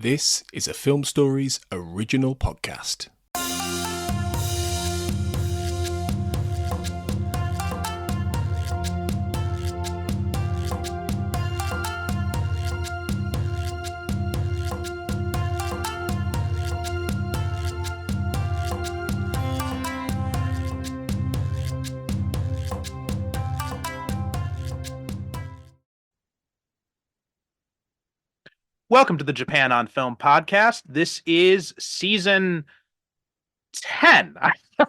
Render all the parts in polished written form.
This is a Film Stories original podcast. Welcome to the Japan on Film podcast. This is season 10.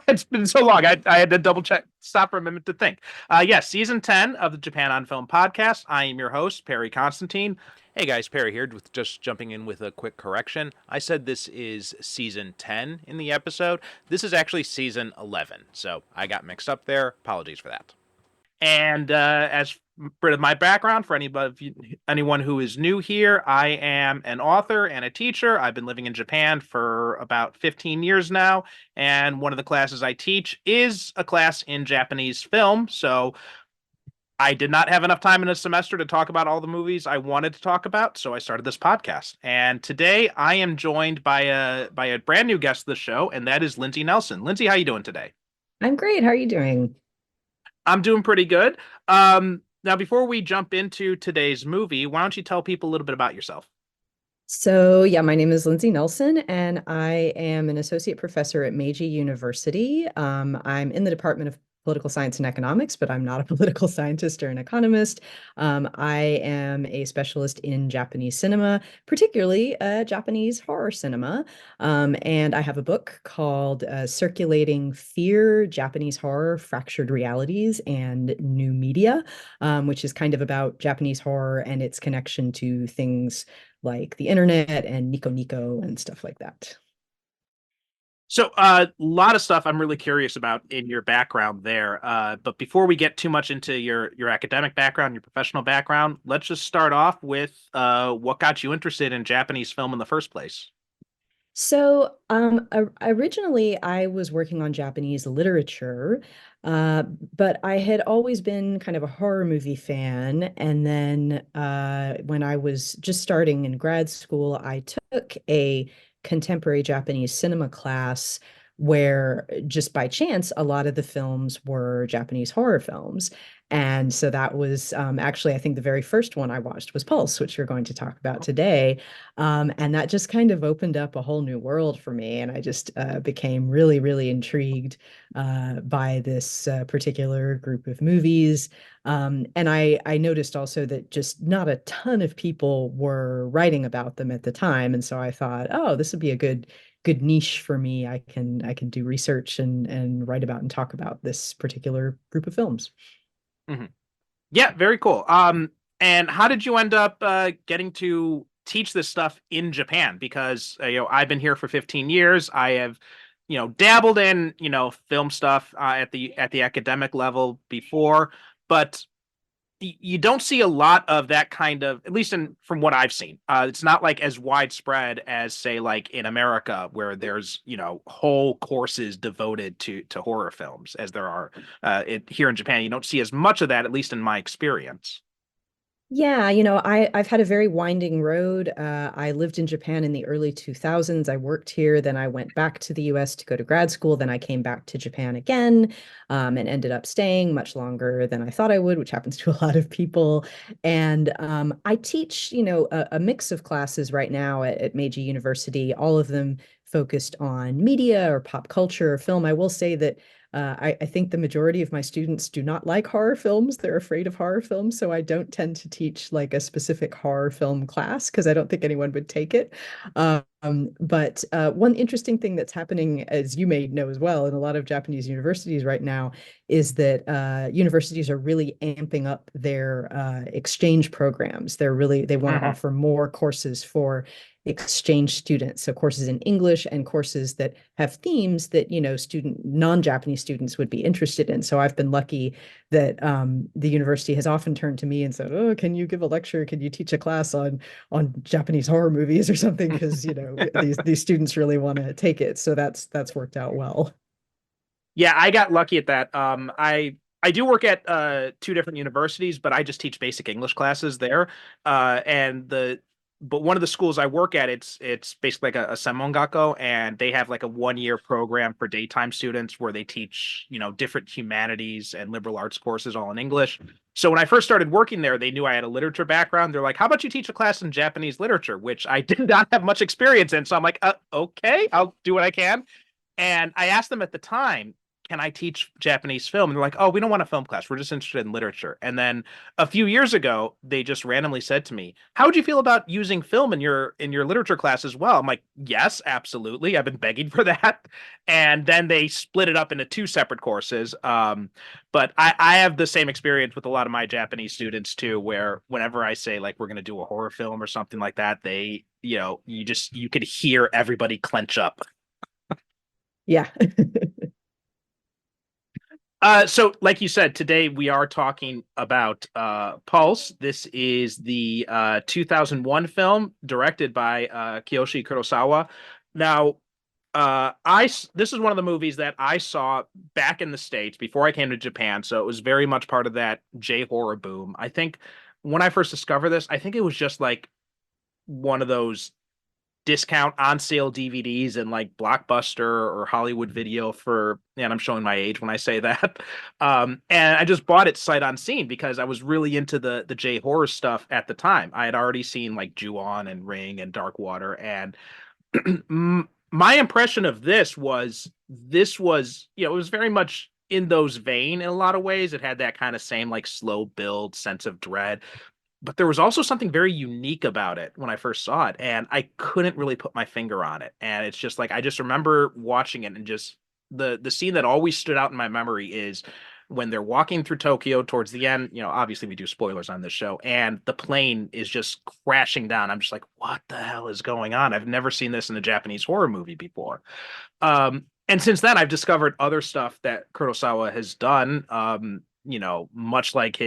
It's been so long. I had to double check, stop for a minute to think. Yes, season 10 of the Japan on Film podcast. I am your host, Perry Constantine. Hey guys, Perry here, with just jumping in with a quick correction. I said this is season 10 in the episode. This is actually season 11, so I got mixed up there. Apologies for that. And as for my background, for anyone who is new here, I am an author and a teacher. I've been living in Japan for about 15 years now, and one of the classes I teach is a class in Japanese film. So I did not have enough time in a semester to talk about all the movies I wanted to talk about, so I started this podcast. And today I am joined by a brand new guest of the show, and that is Lindsay Nelson. Lindsay, how you doing today? I'm great. How are you doing? I'm doing pretty good. Now, before we jump into today's movie, why don't you tell people a little bit about yourself? My name is Lindsay Nelson, and I am an associate professor at Meiji University. I'm in the Department of Political Science and Economics, but I'm not a political scientist or an economist. I am a specialist in Japanese cinema, particularly Japanese horror cinema. And I have a book called Circulating Fear, Japanese Horror, Fractured Realities, and New Media, which is kind of about Japanese horror and its connection to things like the internet and Nico Nico and stuff like that. So a lot of stuff I'm really curious about in your background there. But before we get too much into your academic background, your professional background, let's just start off with what got you interested in Japanese film in the first place. Originally I was working on Japanese literature, but I had always been kind of a horror movie fan. And then when I was just starting in grad school, I took a contemporary Japanese cinema class where just by chance, a lot of the films were Japanese horror films. And so that was actually, I think the very first one I watched was Pulse, which we're going to talk about today. And that just kind of opened up a whole new world for me. And I just became really, really intrigued by this particular group of movies. And I noticed also that just not a ton of people were writing about them at the time. And so I thought, oh, this would be a good niche for me. I can do research and write about and talk about this particular group of films. Mhm. Yeah, very cool. And how did you end up getting to teach this stuff in Japan? Because I've been here for 15 years. I have, dabbled in, film stuff at the academic level before, but you don't see a lot of that kind of, at least from what I've seen. It's not like as widespread as, say, like in America, where there's whole courses devoted to horror films as there are here in Japan. You don't see as much of that, at least in my experience. Yeah, I've had a very winding road. I lived in Japan in the early 2000s. I worked here, then I went back to the US to go to grad school. Then I came back to Japan again, and ended up staying much longer than I thought I would, which happens to a lot of people. And I teach, a mix of classes right now at Meiji University, all of them focused on media or pop culture or film. I will say that I think the majority of my students do not like horror films. They're afraid of horror films. So I don't tend to teach like a specific horror film class because I don't think anyone would take it. But one interesting thing that's happening, as you may know as well, in a lot of Japanese universities right now, is that universities are really amping up their exchange programs. They want to offer more courses for exchange students, so courses in English and courses that have themes that non-Japanese students would be interested in. So I've been lucky that the university has often turned to me and said, "Oh, can you give a lecture? Can you teach a class on Japanese horror movies or something?" Because these students really want to take it. So that's worked out well. Yeah, I got lucky at that. I do work at two different universities, but I just teach basic English classes there. And but one of the schools I work at, it's basically like a Semongako, and they have like a 1 year program for daytime students where they teach, different humanities and liberal arts courses all in English. So when I first started working there, they knew I had a literature background. They're like, "How about you teach a class in Japanese literature?" Which I did not have much experience in. So I'm like, "Okay, I'll do what I can." And I asked them at the time, "Can I teach Japanese film?" And they're like, "Oh, we don't want a film class. We're just interested in literature." And then a few years ago, they just randomly said to me, "How would you feel about using film in your literature class as well?" I'm like, "Yes, absolutely. I've been begging for that." And then they split it up into two separate courses. But I have the same experience with a lot of my Japanese students too, where whenever I say like we're going to do a horror film or something like that, they, you could hear everybody clench up. Yeah. So like you said, today we are talking about Pulse. This is the 2001 film directed by Kiyoshi Kurosawa. Now, this is one of the movies that I saw back in the States before I came to Japan, so it was very much part of that J horror boom. I think when I first discovered this, I think it was just like one of those discount on sale DVDs and like Blockbuster or Hollywood Video and I'm showing my age when I say that. And I just bought it sight unseen because I was really into the J horror stuff at the time. I had already seen like Ju-on and Ring and Dark Water, and my impression of this was, it was very much in those vein in a lot of ways. It had that kind of same like slow build sense of dread, but there was also something very unique about it when I first saw it, and I couldn't really put my finger on it. And it's just like I just remember watching it, and just the scene that always stood out in my memory is when they're walking through Tokyo towards the end. Obviously we do spoilers on this show, and the plane is just crashing down. I'm just like, what the hell is going on? I've never seen this in a Japanese horror movie before. And since then, I've discovered other stuff that Kurosawa has done. Much like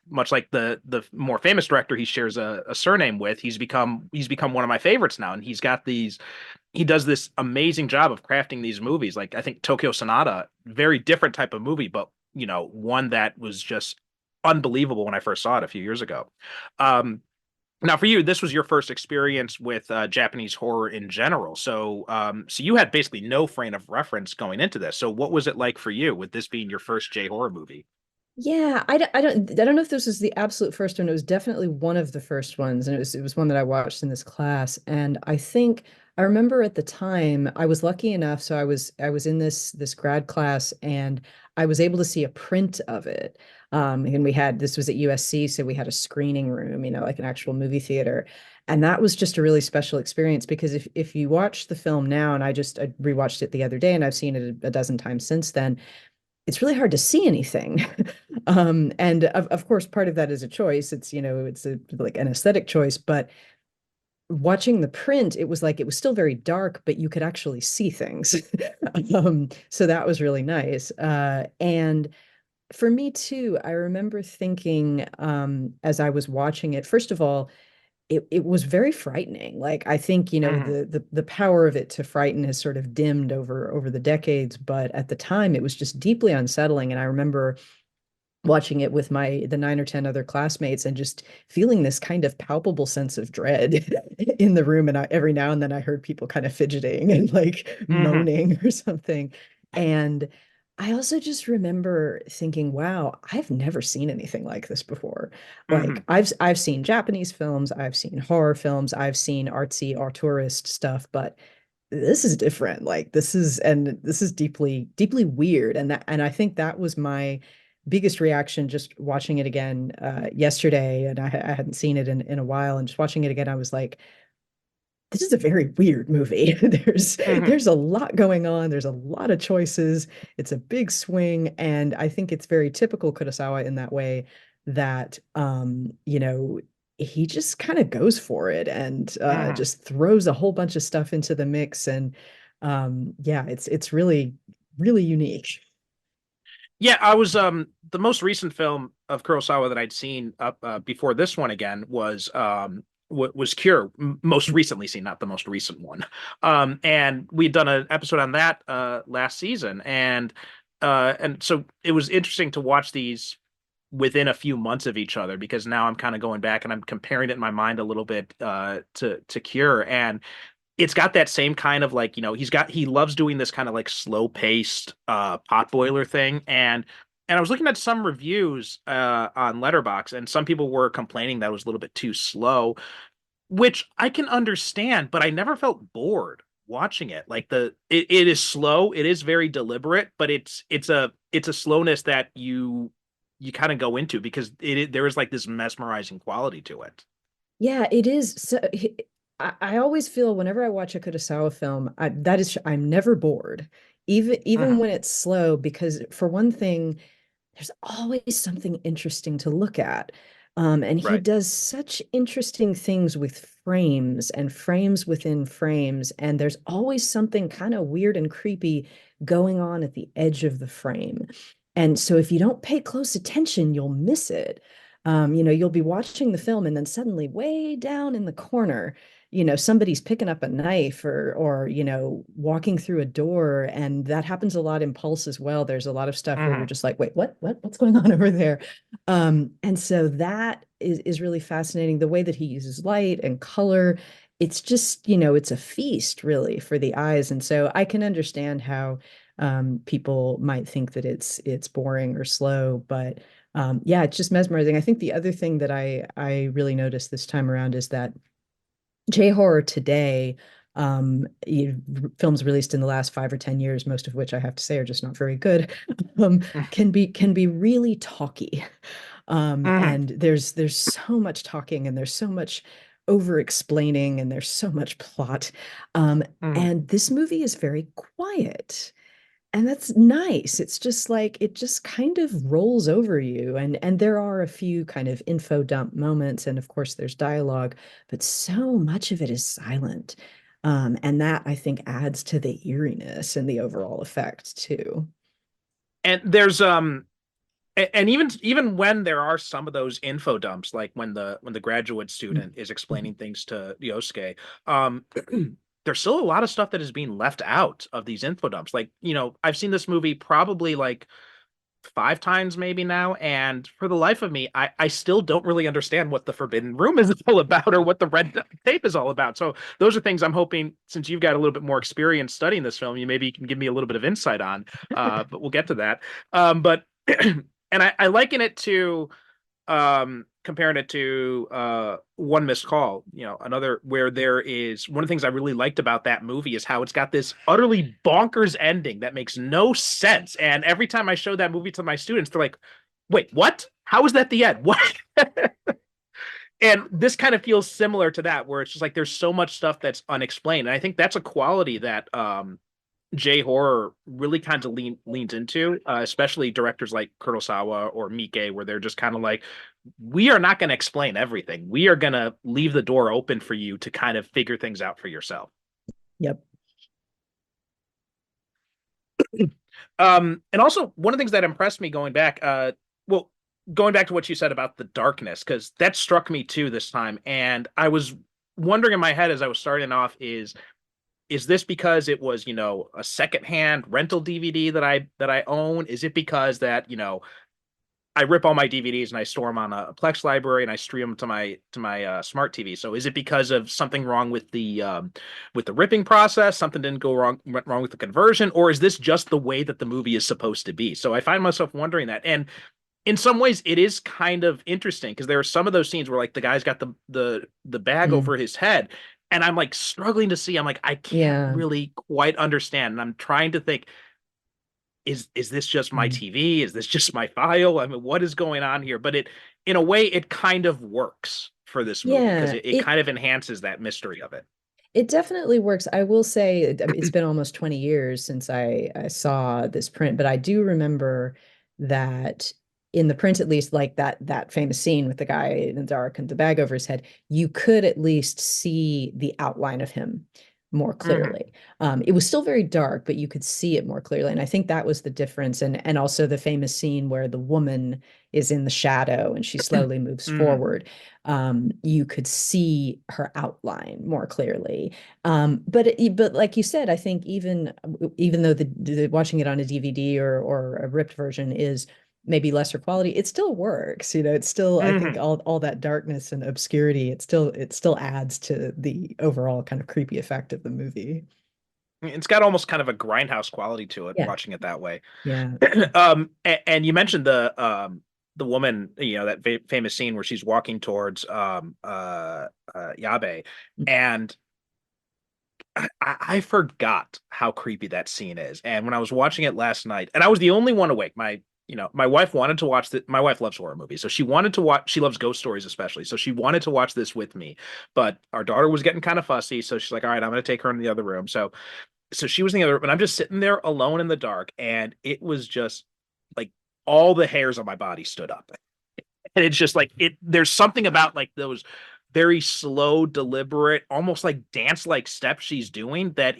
much like the more famous director he shares a surname with, he's become one of my favorites now, and he does this amazing job of crafting these movies. Like I think Tokyo Sonata, very different type of movie, but one that was just unbelievable when I first saw it a few years ago. Now, for you, this was your first experience with Japanese horror in general. So you had basically no frame of reference going into this. So, what was it like for you with this being your first J horror movie? Yeah, I don't know if this was the absolute first one. It was definitely one of the first ones, and it was one that I watched in this class. And I think I remember at the time I was lucky enough, so I was in this grad class, and I was able to see a print of it. And this was at USC, so we had a screening room, like an actual movie theater. And that was just a really special experience because if you watch the film now, and I rewatched it the other day, and I've seen it a dozen times since then, it's really hard to see anything. And of course, part of that is a choice. It's like an aesthetic choice, but watching the print, it was like it was still very dark, but you could actually see things. So that was really nice. And for me too, I remember thinking as I was watching it, first of all, it was very frightening. Like I think, Mhm. the power of it to frighten has sort of dimmed over the decades, but at the time it was just deeply unsettling. And I remember watching it with the 9 or 10 other classmates and just feeling this kind of palpable sense of dread in the room. And every now and then I heard people kind of fidgeting and like Mhm. moaning or something. And I also just remember thinking, wow, I've never seen anything like this before. Like Mhm. I've seen Japanese films, I've seen horror films, I've seen artsy auteurist stuff, but this is different. Like this is deeply, deeply weird. And I think that was my biggest reaction just watching it again yesterday. And I hadn't seen it in a while. And just watching it again, I was like, this is a very weird movie. Mhm. There's a lot going on. There's a lot of choices. It's a big swing, and I think it's very typical Kurosawa in that way that he just kind of goes for it and Mhm. just throws a whole bunch of stuff into the mix. And yeah, it's really really unique. Yeah, I was the most recent film of Kurosawa that I'd seen up before this one again was Cure. Most recently seen, not the most recent one. And we'd done an episode on that last season, and so it was interesting to watch these. within a few months of each other, because now I'm kind of going back and I'm comparing it in my mind a little bit to Cure, and it's got that same kind of like, he loves doing this kind of like slow paced pot boiler thing. And I was looking at some reviews on Letterboxd, and some people were complaining that it was a little bit too slow, which I can understand, but I never felt bored watching it. Like it is slow, it is very deliberate, but it's a slowness that you kind of go into because there is like this mesmerizing quality to it. Yeah, it is. So I always feel whenever I watch a Kurosawa film, I'm never bored, even Mhm. when it's slow, because for one thing, there's always something interesting to look at. And he Right. does such interesting things with frames and frames within frames. And there's always something kind of weird and creepy going on at the edge of the frame. And so if you don't pay close attention, you'll miss it. You'll be watching the film and then suddenly way down in the corner, somebody's picking up a knife or walking through a door, and that happens a lot in Pulse as well. There's a lot of stuff where you're Mhm. just like, wait, what's going on over there? And so that is really fascinating. The way that he uses light and color, it's just, it's a feast really for the eyes. And so I can understand how people might think that it's boring or slow, but yeah, it's just mesmerizing. I think the other thing that I really noticed this time around is that J-horror today, films released in the last 5 or 10 years, most of which I have to say are just not very good, can be really talky. Mhm. And there's so much talking and there's so much over explaining and there's so much plot. Um, Mhm. and this movie is very quiet. And that's nice. It's just like it just kind of rolls over you. And there are a few kind of info dump moments, and of course there's dialogue, but so much of it is silent. And that I think adds to the eeriness and the overall effect too. And there's and even when there are some of those info dumps, like when the graduate student is Mhm. explaining things to Yosuke, um, there's still a lot of stuff that is being left out of these info dumps. Like, I've seen this movie probably like 5 times maybe now, and for the life of me, I still don't really understand what the Forbidden Room is all about or what the red tape is all about. So those are things I'm hoping, since you've got a little bit more experience studying this film, you can give me a little bit of insight on. But we'll get to that. But and I liken it to comparing it to One Missed Call, another where there is one of the things I really liked about that movie is how it's got this utterly bonkers ending that makes no sense. And every time I show that movie to my students, they're like, wait, what? How is that the end? What? And this kind of feels similar to that, where it's just like there's so much stuff that's unexplained. And I think that's a quality that J horror really kind of leans into, especially directors like Kurosawa or Miike, where they're just kind of like, we are not going to explain everything. We are going to leave the door open for you to kind of figure things out for yourself. Yep. And also one of the things that impressed me well, going back to what you said about the darkness, because that struck me too this time, and I was wondering in my head as I was starting off is this because it was, a secondhand rental DVD that I own? Is it because that, I rip all my DVDs and I store them on a Plex library and I stream them to my smart TV? So is it because of something wrong with the ripping process? Something didn't go wrong with the conversion, or is this just the way that the movie is supposed to be? So I find myself wondering that. And in some ways it is kind of interesting because there are some of those scenes where like the guy's got the bag Mm. over his head, and I'm like struggling to see. I'm like, I can't Yeah. really quite understand. And I'm trying to think, is this just my Mm. TV? Is this just my file? I mean, what is going on here? But in a way, it kind of works for this movie because Yeah, it kind of enhances that mystery of it. it definitely works. I will say, I mean, it's been almost 20 years since I saw this print, but I do remember that in the print, at least, like that famous scene with the guy in the dark and the bag over his head, you could at least see the outline of him more Mhm. clearly. It was still very dark, but you could see it more clearly. And I think that was the difference. And also the famous scene where the woman is in the shadow and she slowly moves Mhm. forward, you could see her outline more clearly. But like you said, I think even though the watching it on a DVD or a ripped version is maybe lesser quality, it still works. It's still, I think, Hmm. all that darkness and obscurity, it still adds to the overall kind of creepy effect of the movie. It's got almost kind of a grindhouse quality to it, Yeah, watching it that way. yeah. And you mentioned the woman, that famous scene where she's walking towards Yabe, and I forgot how creepy that scene is. And when I was watching it last night, and I was the only one awake, my wife wanted to watch my wife loves horror movies, so she wanted to watch. She loves ghost stories especially, so she wanted to watch this with me. But our daughter was getting kind of fussy, so she's like, "All right, I'm going to take her in the other room." So she was in the other room, and I'm just sitting there alone in the dark, and it was just like all the hairs on my body stood up. And it's just like there's something about like those very slow, deliberate, almost like dance like steps she's doing that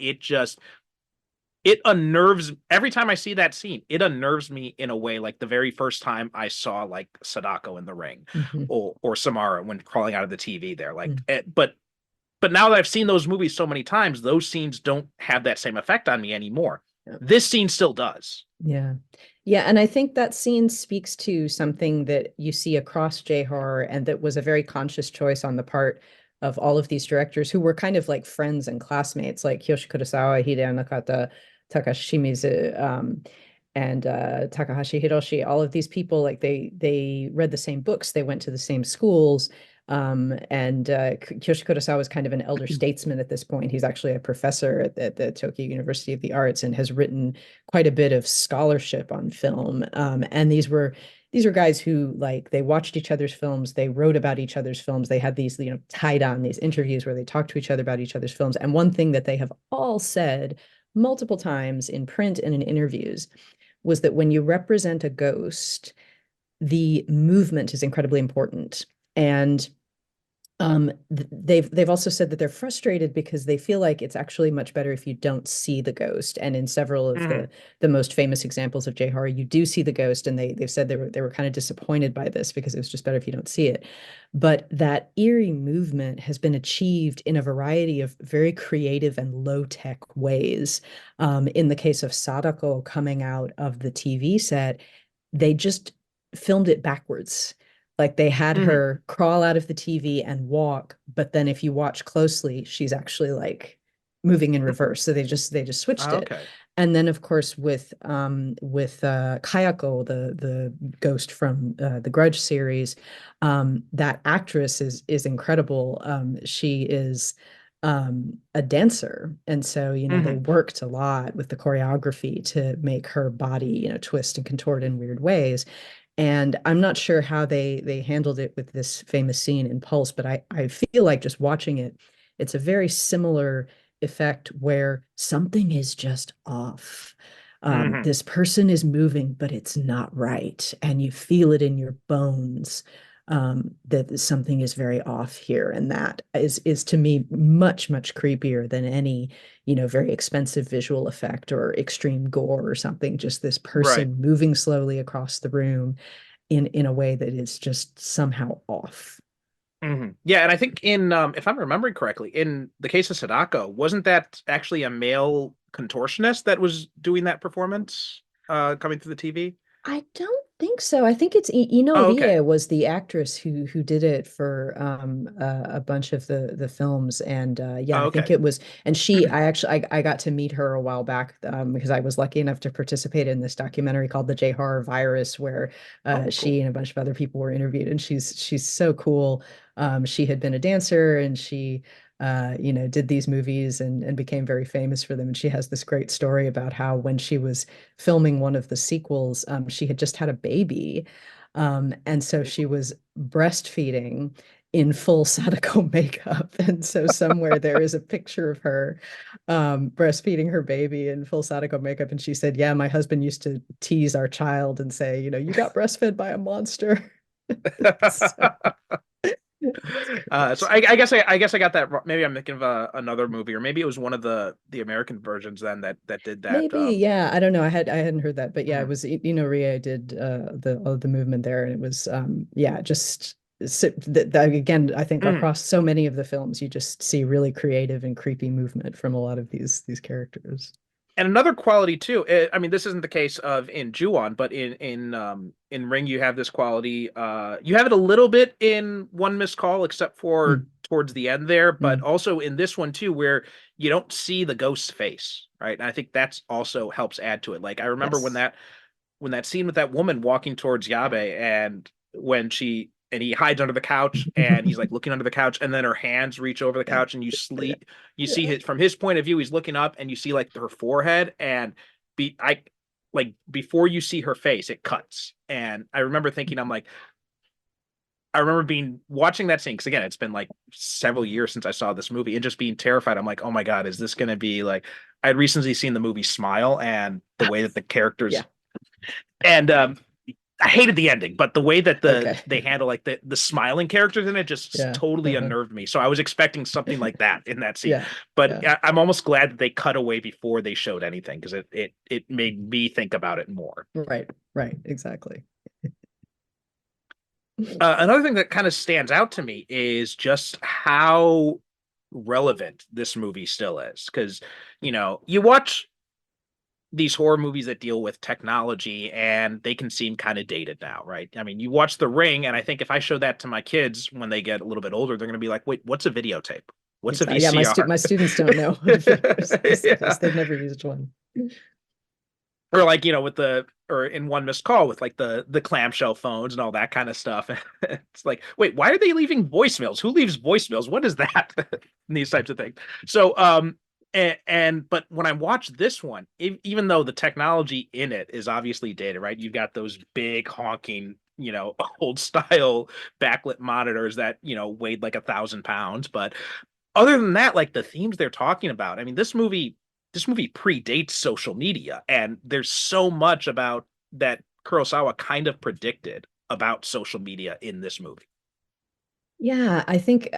it unnerves every time I see that scene. It unnerves me in a way like the very first time I saw like Sadako in the ring, Mhm. or Samara when crawling out of the TV there. Like, Mm. but now that I've seen those movies so many times, those scenes don't have that same effect on me anymore. Yeah. This scene still does. Yeah. Yeah, and I think that scene speaks to something that you see across J-horror, and that was a very conscious choice on the part of all of these directors who were kind of like friends and classmates, like Kiyoshi Kurosawa, Hideo Nakata, Takashi Shimizu, and Takahashi Hiroshi. All of these people, like they read the same books, they went to the same schools. And Kiyoshi Kurosawa is kind of an elder statesman at this point. He's actually a professor at the Tokyo University of the Arts and has written quite a bit of scholarship on film. And these were guys who, like, they watched each other's films, they wrote about each other's films, they had these, tied on these interviews where they talked to each other about each other's films. And one thing that they have all said multiple times in print and in interviews was that when you represent a ghost, the movement is incredibly important. And they've also said that they're frustrated because they feel like it's actually much better if you don't see the ghost. And in several of Mhm. the most famous examples of J-horror, you do see the ghost, and they've said they were kind of disappointed by this because it was just better if you don't see it. But that eerie movement has been achieved in a variety of very creative and low-tech ways. In the case of Sadako coming out of the TV set, they just filmed it backwards. Like, they had Mhm. her crawl out of the TV and walk, but then if you watch closely, she's actually like moving in reverse. So they just switched it. Okay. And then of course with Kayako, the ghost from the Grudge series, that actress is incredible. She is a dancer, and so they Mhm. worked a lot with the choreography to make her body twist and contort in weird ways. And I'm not sure how they handled it with this famous scene in Pulse, but I feel like just watching it, it's a very similar effect where something is just off. Mhm. This person is moving, but it's not right, and you feel it in your bones, that something is very off here, and that is to me much, much creepier than any very expensive visual effect or extreme gore or something. Just this Right. person moving slowly across the room in a way that is just somehow off. Yeah, and I think if I'm remembering correctly, in the case of Sadako, wasn't that actually a male contortionist that was doing that performance coming through the TV? I don't think so. I think it's Ino Oh, okay. Rie was the actress who did it for a bunch of the films. And yeah, Oh, I think okay. it was. And I got to meet her a while back, because I was lucky enough to participate in this documentary called The J Horror Virus, where Oh, she cool. and a bunch of other people were interviewed. And she's so cool. She had been a dancer, and she did these movies and became very famous for them. And she has this great story about how when she was filming one of the sequels, she had just had a baby. And so she was breastfeeding in full Sadako makeup. And so somewhere there is a picture of her breastfeeding her baby in full Sadako makeup. And she said, yeah, my husband used to tease our child and say, you got breastfed by a monster. So it's So great. I guess I got that. Maybe I'm thinking of another movie, or maybe it was one of the American versions then that did that. Maybe, yeah. I don't know. I hadn't heard that, but yeah, it Mhm. was Ria did the movement there, and it was yeah, just that again. I think Mhm. across so many of the films, you just see really creative and creepy movement from a lot of these characters. And another quality too. I mean, this isn't the case of in Ju-on, but in Ring you have this quality. You have it a little bit in One Missed Call, except for Mm, towards the end there, but mm, also in this one too, where you don't see the ghost's face, right? And I think that's also helps add to it. Like I remember yes. when that scene with that woman walking towards Yabe, and he hides under the couch, and he's like looking under the couch, and then her hands reach over the Yeah, couch, and yeah, you see yeah. his from his point of view, he's looking up, and you see like her forehead, and be I like before you see her face, it cuts. And I remember thinking, I remember being watching that scene because again, it's been like several years since I saw this movie, and just being terrified. I'm like, oh my God, is this gonna be like I'd recently seen the movie Smile, and the way that the characters Yeah. and I hated the ending, but the way that Okay. they handle like the smiling characters in it just Yeah. totally Uh-huh. unnerved me. So I was expecting something like that in that scene. Yeah. But Yeah. I'm almost glad that they cut away before they showed anything, because it made me think about it more. Right. Right. Exactly. Another thing that kind of stands out to me is just how relevant this movie still is. Because, you watch these horror movies that deal with technology and they can seem kind of dated now, right? I mean, you watch The Ring, and I think if I show that to my kids when they get a little bit older, they're going to be like, wait, what's a videotape? What's a Exactly. Yeah. VCR? My students don't know what videos Yeah. is. They've never used one. Or like, or in One Missed Call with like the clamshell phones and all that kind of stuff. It's like, wait, why are they leaving voicemails? Who leaves voicemails? What is that? And these types of things. So, but when I watch this one, even though the technology in it is obviously dated, right? You've got those big honking, old style backlit monitors that, weighed like 1,000 pounds. But other than that, like the themes they're talking about, I mean, this movie predates social media, and there's so much about that Kurosawa kind of predicted about social media in this movie. Yeah, I think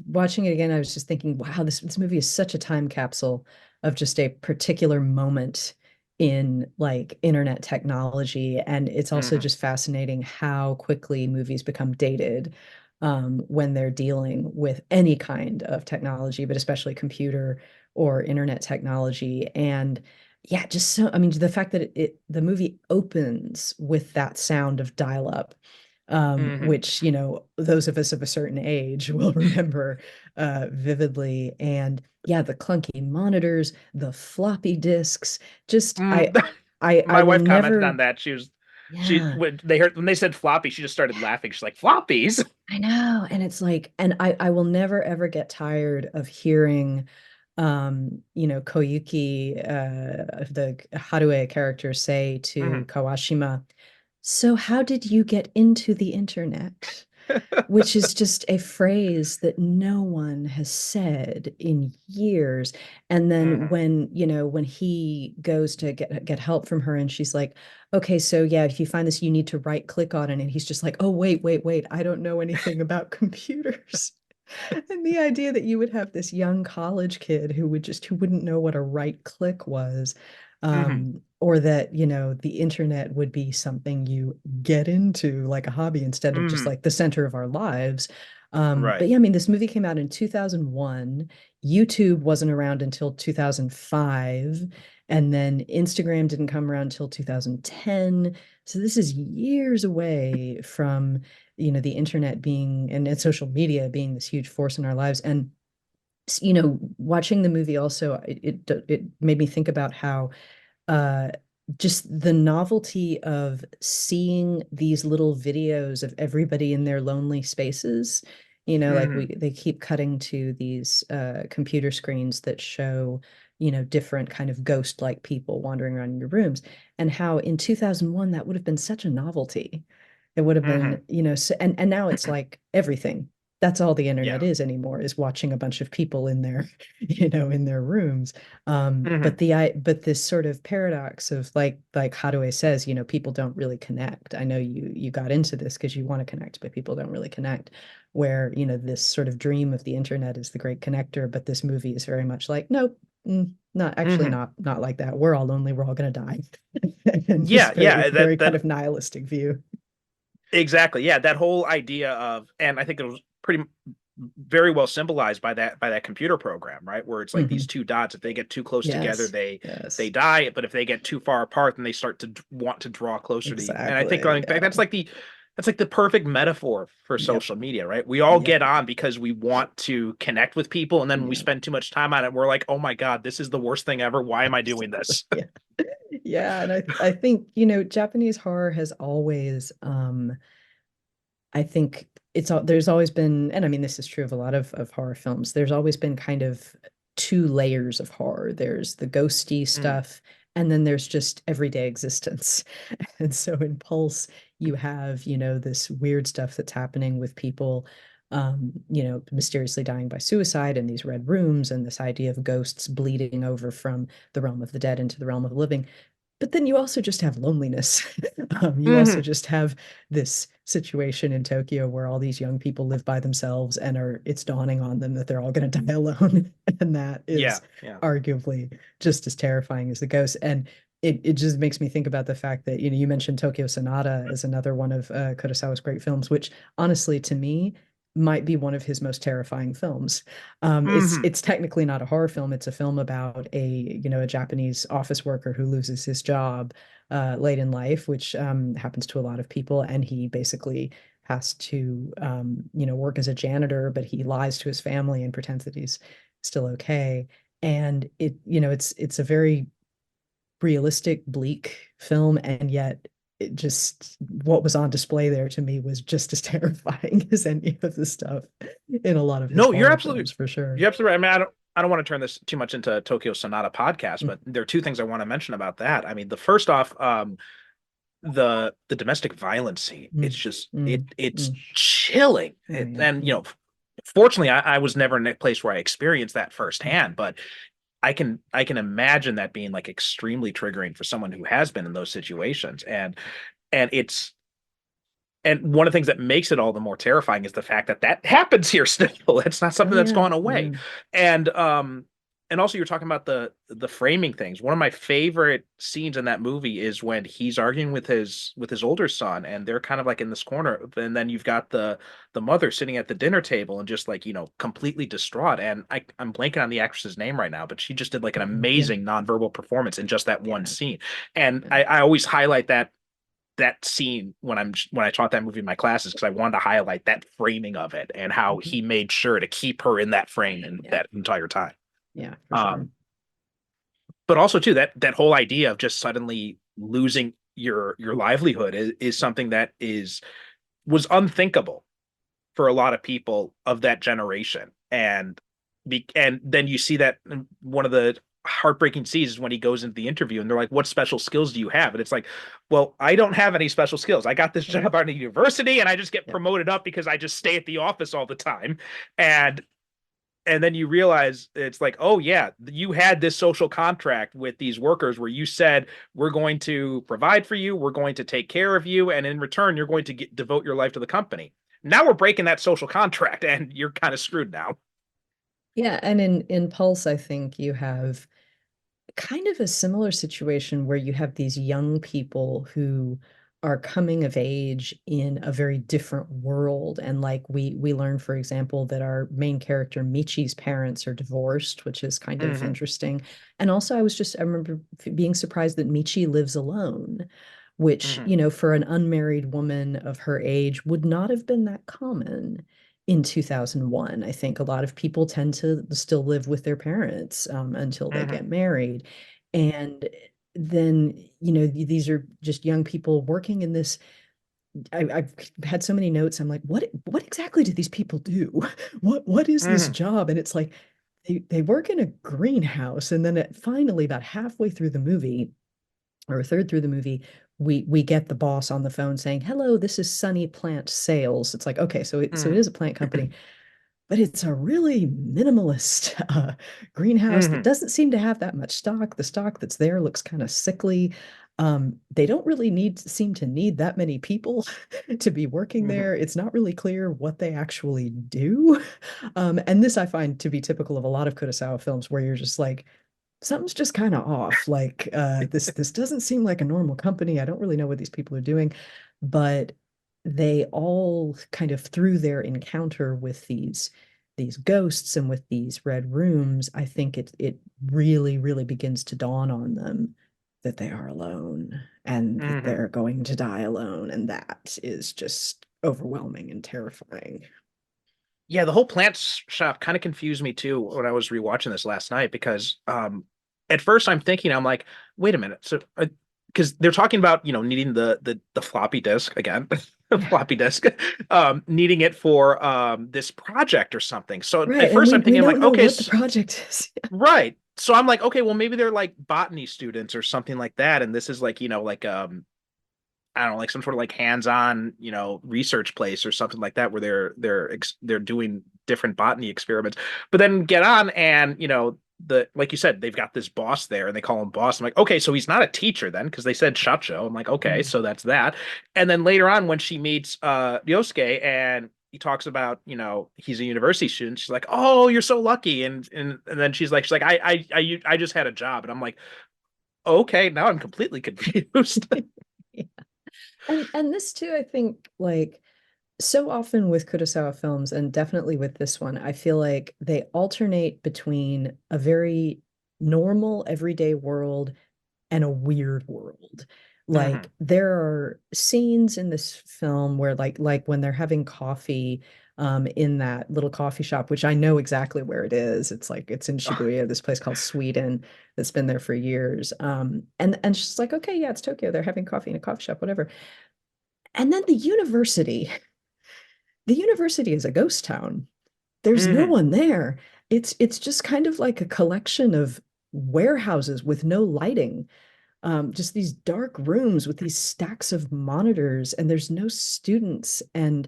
watching it again, I was just thinking, wow, this movie is such a time capsule of just a particular moment in like internet technology. And it's also Hmm. just fascinating how quickly movies become dated when they're dealing with any kind of technology, but especially computer or internet technology. And yeah, just so, I mean, the fact that the movie opens with that sound of dial-up, Hmm. which, those of us of a certain age will remember vividly. And yeah, the clunky monitors, the floppy disks, just Mm. I My will wife commented on never, that. She yeah, when they said floppy, she just started laughing. She's like, floppies. I know. And it's like, and I will never ever get tired of hearing Koyuki, the Harue character say to Hmm. Kawashima, so how did you get into the internet? Which is just a phrase that no one has said in years. And then Hmm. when he goes to get help from her and she's like, okay, so yeah, if you find this, you need to right click on it. And he's just like, oh, wait, I don't know anything about computers. And the idea that you would have this young college kid who wouldn't know what a right click was, Hmm. or that, the internet would be something you get into like a hobby instead of just Hmm. like the center of our lives. But Right. yeah, I mean, this movie came out in 2001. YouTube wasn't around until 2005, and then Instagram didn't come around until 2010. So this is years away from the internet being and social media being this huge force in our lives. And watching the movie also, it made me think about how uh just the novelty of seeing these little videos of everybody in their lonely spaces. Like Hmm. they keep cutting to these computer screens that show different kind of ghost-like people wandering around in your rooms, and how in 2001 that would have been such a novelty. It would have Hmm. been, so, and now it's like everything. That's all the internet Yeah. is anymore, is watching a bunch of people in their, in their rooms. Hmm. But this sort of paradox of like Hadaway says, people don't really connect. I know you got into this because you want to connect, but people don't really connect. Where, this sort of dream of the internet is the great connector, but this movie is very much like, nope, not actually, Hmm. not like that. We're all lonely, we're all gonna die. And this Yeah. very, Yeah. very kind That of nihilistic view. exactly. Yeah. That whole idea of, and I think it was very well symbolized by that computer program, right? Where it's like these Mhm. two dots, if they get too close together, Yes. they Yes. die, but if they get too far apart, then they start to want to draw closer to you. And I think Exactly. like Yeah. that's like the perfect metaphor for Yep. social media, right? We all Yep. get on because we want to connect with people, and then when we Yeah. spend too much time on it, we're like, oh my God, this is the worst thing ever. Why am I doing this? Yeah. Yeah. And I think, you know, Japanese horror has always I think there's always been, and I mean this is true of a lot of horror films, there's always been kind of two layers of horror. There's the ghosty Mm, stuff, and then there's just everyday existence. And so in Pulse, you have, you know, this weird stuff that's happening with people, you know, mysteriously dying by suicide in these red rooms, and this idea of ghosts bleeding over from the realm of the dead into the realm of the living. But then you also just have loneliness. You also mhm. just have this situation in Tokyo where all these young people live by themselves and it's dawning on them that they're all going to die alone. And that Yeah, is yeah. arguably just as terrifying as the ghost. And it just makes me think about the fact that, you know, you mentioned Tokyo Sonata as another one of Kurosawa's great films, which honestly to me might be one of his most terrifying films. Hmm. It's technically not a horror film. It's a film about a Japanese office worker who loses his job late in life, which happens to a lot of people, and he basically has to work as a janitor, but he lies to his family and pretends that he's still okay. And it's a very realistic, bleak film, and yet it just what was on display there to me was just as terrifying as any of the stuff in a lot of his No, horror films, for sure. you're absolutely right. I mean, I don't want to turn this too much into Tokyo Sonata podcast, Mm, but there are two things I want to mention about that. I mean, the first off, the domestic violence scene, it's mm, just mm, it's mm. chilling. Oh yeah. And Mm, fortunately, I was never in a place where I experienced that firsthand, but I can imagine that being like extremely triggering for someone who has been in those situations. And it's and one of the things that makes it all the more terrifying is the fact that that happens here still. It's not oh something that's yeah. gone away. Yeah. And also you're talking about the framing things. One of my favorite scenes in that movie is when he's arguing with his older son, and they're kind of like in this corner, and then you've got the mother sitting at the dinner table and just like, completely distraught. And I'm blanking on the actress's name right now, but she just did like an Yeah. amazing nonverbal performance in just that one Yeah. scene. And Yeah. I always highlight that scene when I taught that movie in my classes, because I wanted to highlight that framing of it and how Mhm. he made sure to keep her in that frame and Yeah. that entire time. Yeah, for sure. Um, but also too that whole idea of just suddenly losing your livelihood is something that is was unthinkable for a lot of people of that generation. And then you see that one of the heartbreaking scenes is when he goes into the interview and they're like, what special skills do you have? And it's like, well, I don't have any special skills. I got this Yeah. job out of university and I just get Yeah. promoted up because I just stay at the office all the time. And and then you realize it's like, oh yeah, you had this social contract with these workers where you said, we're going to provide for you, we're going to take care of you, and in return you're going to devote your life to the company. Now we're breaking that social contract and you're kind of screwed now. Yeah, and in Pulse, I think you have kind of a similar situation where you have these young people who are coming of age in a very different world. And like we learn, for example, that our main character Michi's parents are divorced, which is kind of Mm-hmm. interesting. And also I remember being surprised that Michi lives alone, which, Mm-hmm. you know, for an unmarried woman of her age would not have been that common in 2001. I think a lot of people tend to still live with their parents until they Mm-hmm. get married. And then, you know, these are just young people working in this. I've had so many notes. I'm like, what exactly do these people do? What is this Mm-hmm. job? And it's like they work in a greenhouse. And then finally, about halfway through the movie, or a third through the movie, we get the boss on the phone saying, "Hello, this is Sunny Plant Sales." It's like, okay, so it is a plant company, but it's a really minimalist greenhouse that Mm-hmm. doesn't seem to have that much stock. The stock that's there looks kind of sickly. They don't really seem to need that many people to be working Mm-hmm. there. It's not really clear what they actually do. And this I find to be typical of a lot of Kurosawa films where you're just like, something's just kind of off. Like this doesn't seem like a normal company. I don't really know what these people are doing, but they all kind of through their encounter with these these ghosts and with these red rooms, I think it really, really begins to dawn on them that they are alone and that Mhm. they're going to die alone. And that is just overwhelming and terrifying. Yeah, the whole plant shop kind of confused me too when I was rewatching this last night because at first I'm thinking I'm like, wait a minute, so because they're talking about needing the floppy disk again, Yeah. floppy disk, needing it for this project or something. So at Right. And first I'm we thinking I'm don't like, know okay, what the so, project is. right. So I'm like, okay, well maybe they're like botany students or something like that, and this is like like I don't know, like some sort of like hands-on, research place or something like that, where they're doing different botany experiments. But then get on, and the like you said, they've got this boss there, and they call him boss. I'm like, okay, so he's not a teacher then, because they said shacho. I'm like, okay, Mm. so that's that. And then later on, when she meets Yosuke, and he talks about, he's a university student, she's like, oh, you're so lucky, and then she's like, I just had a job, and I'm like, okay, now I'm completely confused. Yeah. And this too, I think, like so often with Kurosawa films, and definitely with this one, I feel like they alternate between a very normal, everyday world and a weird world. Like Hmm. there are scenes in this film where like when they're having coffee in that little coffee shop, which I know exactly where it is. It's like it's in Shibuya, this place called Sweden that's been there for years. And she's like, okay, yeah, it's Tokyo. They're having coffee in a coffee shop, whatever. And then the university is a ghost town. There's no Hmm. one there. It's just kind of like a collection of warehouses with no lighting, just these dark rooms with these stacks of monitors, and there's no students. And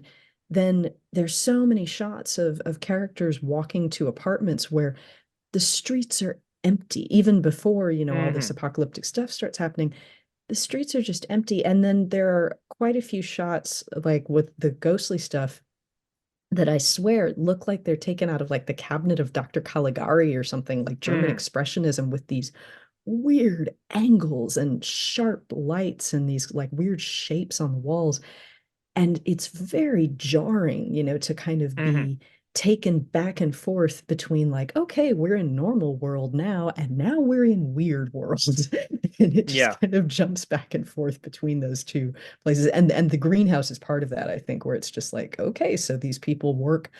then there's so many shots of characters walking to apartments where the streets are empty, even before, all this Hmm. apocalyptic stuff starts happening. The streets are just empty. And then there are quite a few shots, like with the ghostly stuff, that I swear look like they're taken out of like the cabinet of Dr. Caligari or something, like German Hmm. expressionism, with these weird angles and sharp lights and these like weird shapes on the walls. And it's very jarring, to kind of Hmm. be taken back and forth between like, okay, we're in normal world now, and now we're in weird world. And it Yeah. just kind of jumps back and forth between those two places. And the greenhouse is part of that, I think, where it's just like, okay, so these people work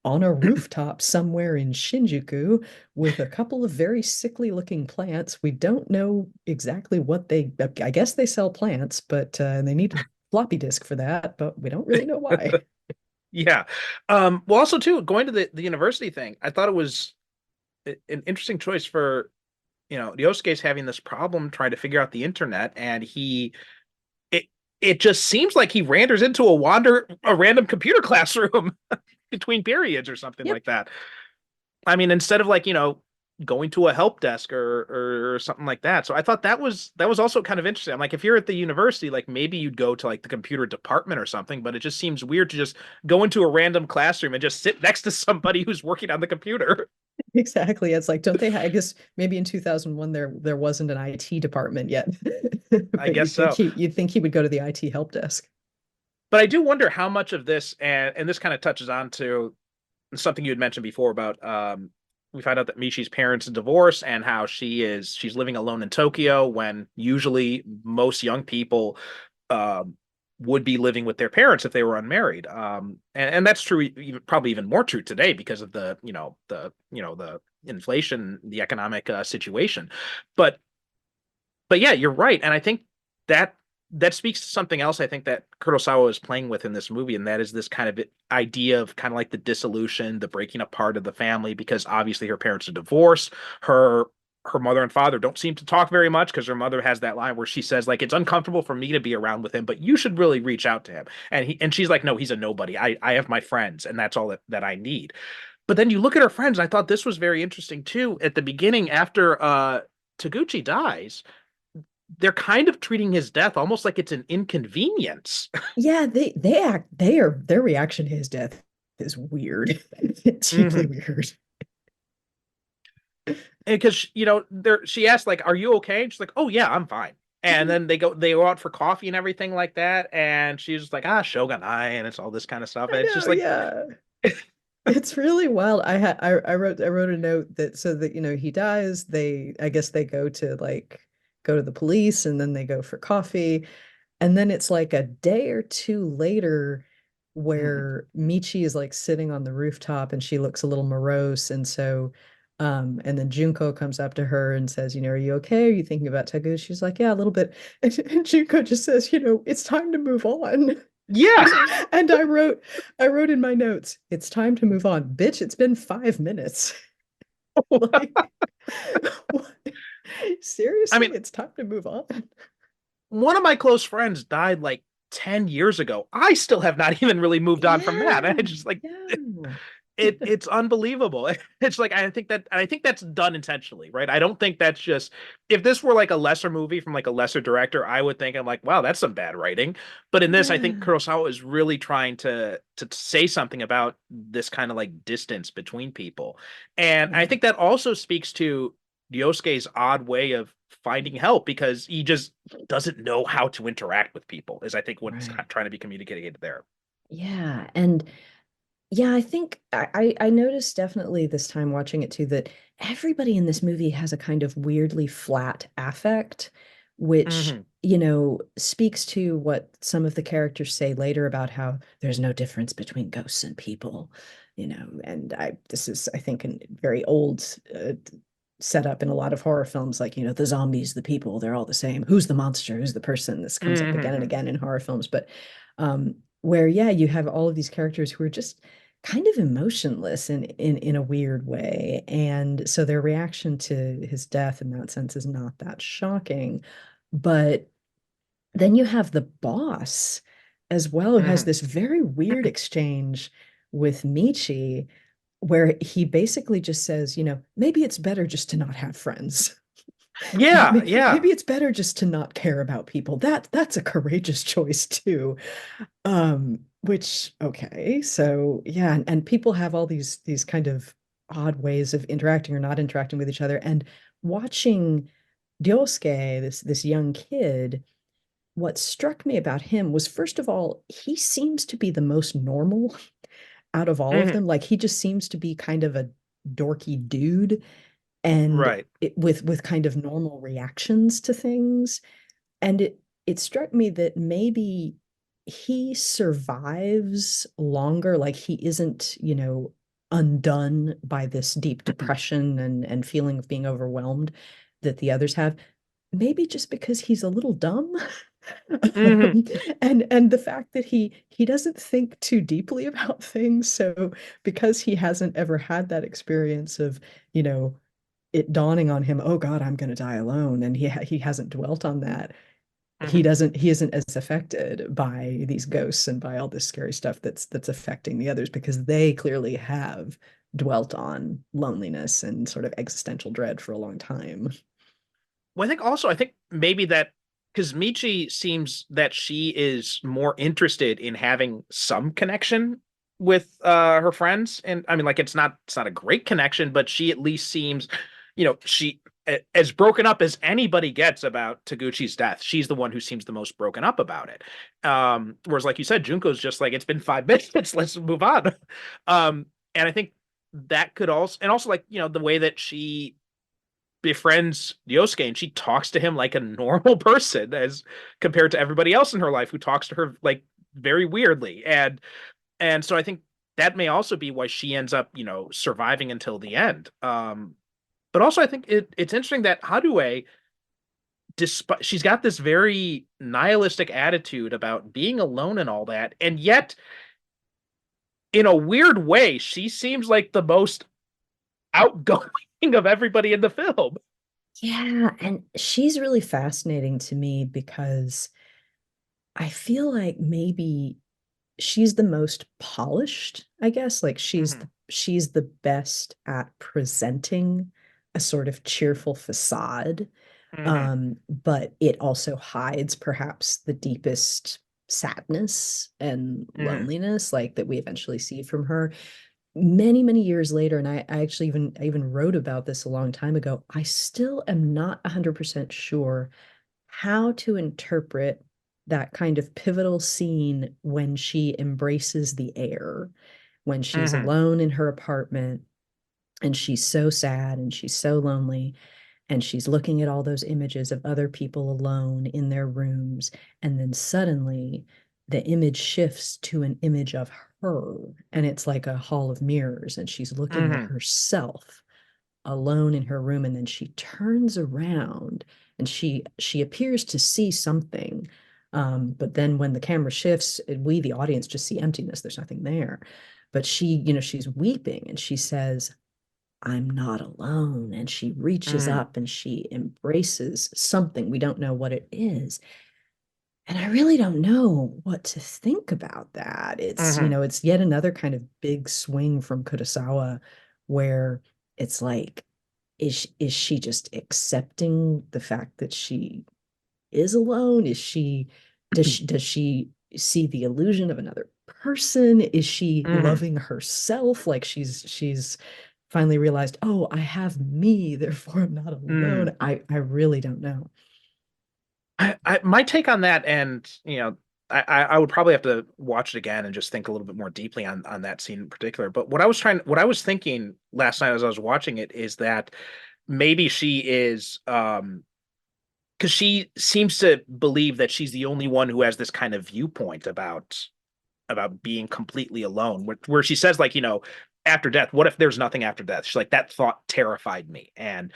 on a rooftop somewhere in Shinjuku with a couple of very sickly looking plants. We don't know exactly what I guess they sell plants, but and they need a floppy disk for that, but we don't really know why. Yeah. Well, also too, going to the university thing, I thought it was an interesting choice for, Ryosuke's having this problem trying to figure out the internet, and it it just seems like he wanders into a random computer classroom between periods or something Yep. like that. I mean, instead of like, going to a help desk or something like that. So I thought that was also kind of interesting. I'm like, if you're at the university, like maybe you'd go to like the computer department or something, but it just seems weird to just go into a random classroom and just sit next to somebody who's working on the computer. Exactly. It's like, don't they I guess maybe in 2001 there wasn't an IT department yet. I But guess so. you'd think he would go to the IT help desk. But I do wonder how much of this, and this kind of touches on to something you had mentioned before about we find out that Michi's parents divorce and how she's living alone in Tokyo when usually most young people um would be living with their parents if they were unmarried. And that's true, probably even more true today because of the inflation, the economic situation. But yeah, you're right, and I think that that speaks to something else I think that Kurosawa is playing with in this movie, and that is this kind of idea of kind of like the dissolution, the breaking apart of the family, because obviously her parents are divorced. Her mother and father don't seem to talk very much because her mother has that line where she says like it's uncomfortable for me to be around with him, but you should really reach out to him. And she's like, no, he's a nobody. I have my friends, and that's all that I need. But then you look at her friends, and I thought this was very interesting too. At the beginning, after Taguchi dies, they're kind of treating his death almost like it's an inconvenience. Yeah, their reaction to his death is weird. Deeply Hmm. weird. Because she asked like, "Are you okay?" And she's like, "Oh yeah, I'm fine." And then they go out for coffee and everything like that, and she's just like, "Ah, Shogunai," and it's all this kind of stuff, I and it's just know, like, yeah. It's really wild. I wrote a note that so that he dies, I guess they go to the police and then they go for coffee. And then it's like a day or two later Mhm. where Michi is like sitting on the rooftop and she looks a little morose. And then Junko comes up to her and says, are you okay? Are you thinking about Tagu? She's like, yeah, a little bit. And Junko just says, it's time to move on. Yeah. And I wrote in my notes, it's time to move on. Bitch, it's been 5 minutes. Like, what? I Seriously, mean, it's time to move on. one of my close friends died like 10 years ago. I still have not even really moved on from that. I Yeah, just like yeah. it's unbelievable. It's like I think that's done intentionally, right? I don't think that's just if this were like a lesser movie from like a lesser director, I would think I'm like, wow, that's some bad writing. But in this, I think Yeah, Kurosawa is really trying to say something about this kind of like distance between people. And I yeah, think that also speaks to Ryosuke's odd way of finding help because he just doesn't know how to interact with people, is I think what's right. trying to be communicated there. Yeah, and yeah, I think I noticed definitely this time watching it too that everybody in this movie has a kind of weirdly flat affect, which, Hmm. speaks to what some of the characters say later about how there's no difference between ghosts and people, and this is, I think, a very old setup in a lot of horror films, like, the zombies, the people, they're all the same. Who's the monster? Who's the person? This comes up again and Hmm. again in horror films, but where, yeah, you have all of these characters who are just kind of emotionless in a weird way. And so their reaction to his death in that sense is not that shocking. But then you have the boss as well, who has Hmm. this very weird exchange with Michi, where he basically just says, maybe it's better just to not have friends. Yeah, yeah. Maybe it's better just to not care about people. That's a courageous choice too. Which, okay, so yeah, and people have all these kind of odd ways of interacting or not interacting with each other. And watching Ryosuke, this young kid, what struck me about him was, first of all, he seems to be the most normal out of all of Hmm. them. Like, he just seems to be kind of a dorky dude, and Right. with kind of normal reactions to things. And it struck me that maybe he survives longer, like he isn't, undone by this deep depression and feeling of being overwhelmed that the others have. Maybe just because he's a little dumb. Hmm. And the fact that he doesn't think too deeply about things. So because he hasn't ever had that experience of, you know, it dawning on him, oh God, I'm going to die alone, and he hasn't dwelt on that. Hmm. He isn't as affected by these ghosts and by all this scary stuff that's affecting the others, because they clearly have dwelt on loneliness and sort of existential dread for a long time. Well, I think maybe that because Michi seems that she is more interested in having some connection with her friends. And I mean, like it's not a great connection, but she at least seems, she as broken up as anybody gets about Taguchi's death. She's the one who seems the most broken up about it. Whereas, like you said, Junko's just like, it's been 5 minutes, let's move on. And I think that could also, and also like, the way that she befriends Yosuke and she talks to him like a normal person as compared to everybody else in her life who talks to her like very weirdly. And so I think that may also be why she ends up, surviving until the end. But also I think it's interesting that Hadue, despite she's got this very nihilistic attitude about being alone and all that, and yet in a weird way, she seems like the most outgoing of everybody in the film. Yeah, and she's really fascinating to me because I feel like maybe she's the most polished, I guess. Like, Hmm. she's the best at presenting a sort of cheerful facade. Hmm. But it also hides perhaps the deepest sadness and Hmm. loneliness, like, that we eventually see from her many, many years later. And I actually even wrote about this a long time ago. I still am not 100% sure how to interpret that kind of pivotal scene when she embraces the air when she's Mm-hmm. alone in her apartment and she's so sad and she's so lonely and she's looking at all those images of other people alone in their rooms, and then suddenly the image shifts to an image of her, and it's like a hall of mirrors, and she's looking at Mm-hmm. herself alone in her room, and then she turns around and she appears to see something, but then when the camera shifts, we the audience just see emptiness. There's nothing there, but she's weeping and she says, I'm not alone. And she reaches Mm-hmm. up and she embraces something. We don't know what it is. And I really don't know what to think about that. Mm-hmm. It's yet another kind of big swing from Kurosawa where it's like, is she just accepting the fact that she is alone? Does she see the illusion of another person? Is she Mm-hmm. loving herself? Like she's finally realized, oh, I have me, therefore I'm not Mm-hmm. alone. I really don't know. My take on that, and I would probably have to watch it again and just think a little bit more deeply on that scene in particular. But what I was thinking last night as I was watching it is that maybe she is because she seems to believe that she's the only one who has this kind of viewpoint about being completely alone, where she says, like, after death, what if there's nothing after death? She's like, that thought terrified me. And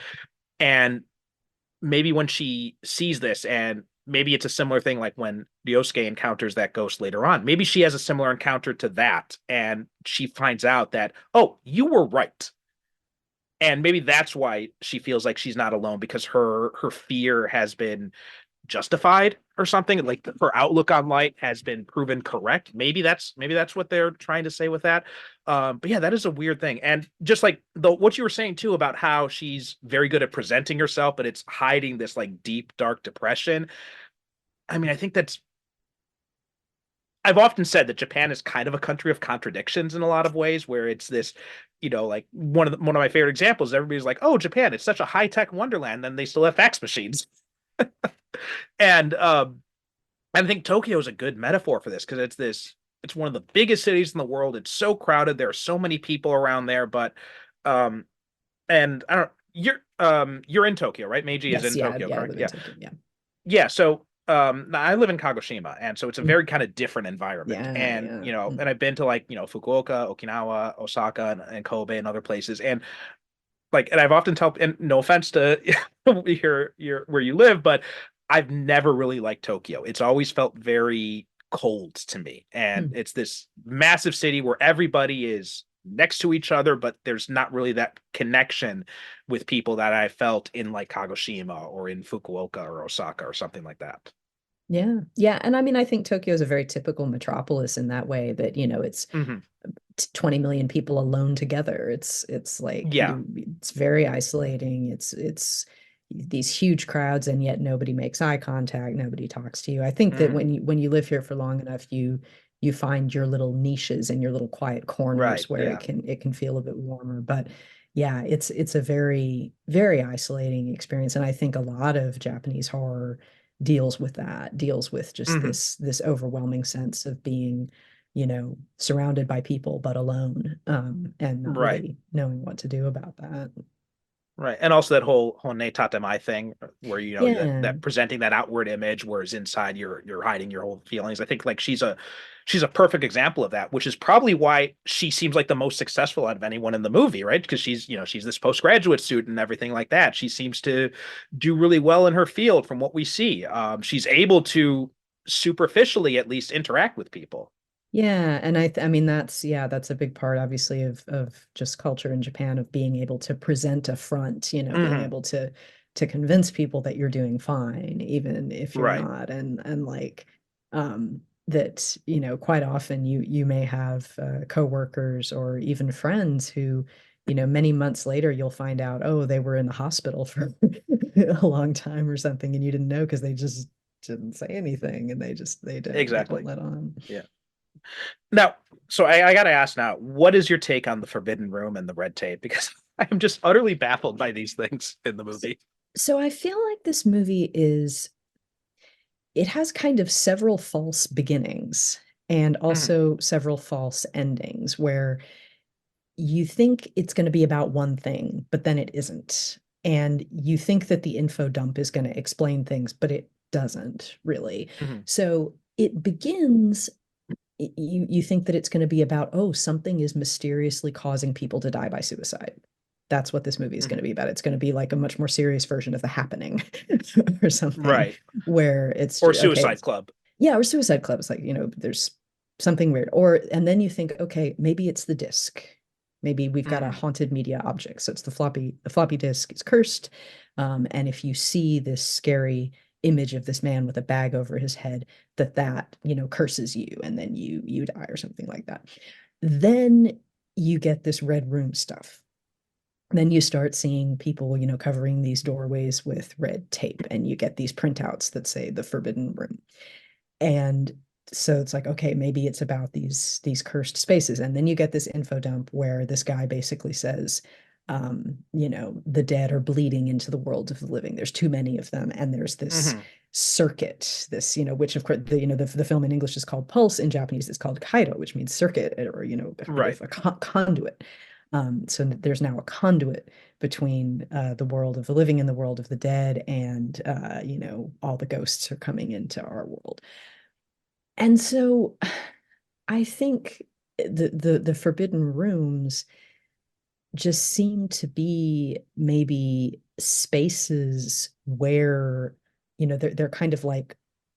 maybe when she sees this, and maybe it's a similar thing like when Ryosuke encounters that ghost later on, maybe she has a similar encounter to that, and she finds out that, oh, you were right. And maybe that's why she feels like she's not alone, because her fear has been justified or something, like her outlook on light has been proven correct. Maybe that's what they're trying to say with that. But yeah, that is a weird thing. And just like what you were saying too about how she's very good at presenting herself, but it's hiding this like deep dark depression. I mean, I think that's I've often said that Japan is kind of a country of contradictions in a lot of ways, where it's this, like one of my favorite examples. Everybody's like, "Oh, Japan, it's such a high tech wonderland," then they still have fax machines. And I think Tokyo is a good metaphor for this, because it's one of the biggest cities in the world. It's so crowded. There are so many people around there, but um and I don't you're in Tokyo, right? Meiji is Yes, in yeah, Tokyo, yeah, I correct? live in Yeah. Tokyo. Yeah. Yeah, so I live in Kagoshima, and so it's a Mm. very kind of different environment. Yeah, And yeah. and I've been to, like, Fukuoka, Okinawa, Osaka, and Kobe and other places. And like, and I've often told, and no offense to your where you live, but I've never really liked Tokyo. It's always felt very cold to me. And Mm. it's this massive city where everybody is next to each other, but there's not really that connection with people that I felt in like Kagoshima or in Fukuoka or Osaka or something like that. Yeah. Yeah. And I mean, I think Tokyo is a very typical metropolis in that way that, it's Hmm. 20 million people alone together. It's like Yeah. it's very isolating. It's these huge crowds, and yet nobody makes eye contact, nobody talks to you. I think that Hmm. when you live here for long enough, you find your little niches and your little quiet Right. corners where it Yeah. can feel a bit warmer. But yeah, it's a very, very isolating experience. And I think a lot of Japanese horror deals with just Hmm. this overwhelming sense of being, surrounded by people but alone, and not Right. really knowing what to do about that. Right. And also that whole Honne Tatemai thing, where Yeah. that presenting that outward image, whereas inside you're hiding your whole feelings. I think like she's a perfect example of that, which is probably why she seems like the most successful out of anyone in the movie, right? Because she's this postgraduate student and everything like that. She seems to do really well in her field from what we see. She's able to superficially at least interact with people. Yeah, and I mean that's a big part obviously of just culture in Japan, of being able to present a front, being Hmm. able to convince people that you're doing fine even if you're Right. not. And like, that, quite often you may have coworkers or even friends who, many months later you'll find out, oh, they were in the hospital for a long time or something, and you didn't know because they just didn't say anything, and they don't Exactly. let on. Yeah. Now, so I got to ask now, what is your take on the Forbidden Room and the red tape? Because I am just utterly baffled by these things in the movie. So I feel like this movie it has kind of several false beginnings. and Mhm. also several false endings where you think it's going to be about one thing, but then it isn't. And you think that the info dump is going to explain things, but it doesn't really. Mhm. So it begins, you think that it's going to be about, oh, something is mysteriously causing people to die by suicide. That's what this movie is going to Mhm. be about. It's going to be like a much more serious version of The Happening or something, Right. where it's Or okay, Suicide Club. yeah, or Suicide Club. It's like, there's something weird. Or, and then you think, okay, maybe it's the disc. Maybe we've got a Mhm. haunted media object. So it's the floppy disk is cursed. And if you see this scary image of this man with a bag over his head, that curses you, and then you die or something like that. Then you get this red room stuff. Then you start seeing people, covering these doorways with red tape, and you get these printouts that say the forbidden room. And so it's like, okay, maybe it's about these cursed spaces. And then you get this info dump where this guy basically says, the dead are bleeding into the world of the living. There's too many of them, and there's this Mhm. circuit, this, which of course the film in English is called Pulse. In Japanese, it's called Kaido, which means circuit, or kind Right. of a conduit. So there's now a conduit between the world of the living and the world of the dead, and all the ghosts are coming into our world. And so I think the forbidden rooms just seem to be maybe spaces where, they're kind of like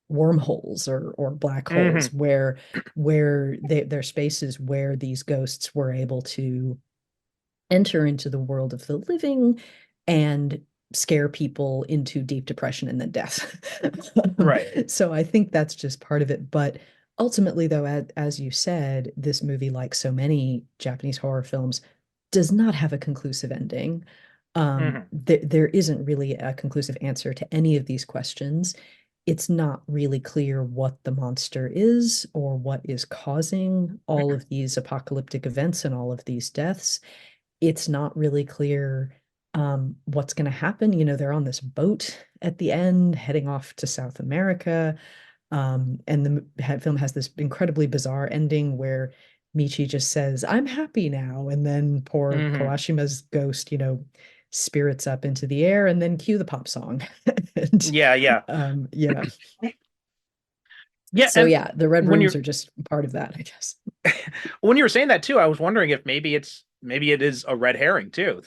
wormholes or black holes, Mhm. where they're spaces where these ghosts were able to enter into the world of the living and scare people into deep depression and then death. Right. So I think that's just part of it. But ultimately, though, as you said, this movie, like so many Japanese horror films, does not have a conclusive ending. Mhm. There isn't really a conclusive answer to any of these questions. It's not really clear what the monster is or what is causing all of these apocalyptic events and all of these deaths. It's not really clear what's going to happen. They're on this boat at the end, heading off to South America. And the film has this incredibly bizarre ending where Michi just says, "I'm happy now." And then poor Mhm. Kawashima's ghost, spirits up into the air, and then cue the pop song. And Yeah, yeah. yeah. Yeah, So and yeah, the red when rooms you're are just part of that, I guess. when you were saying that too, I was wondering if maybe it is a red herring too,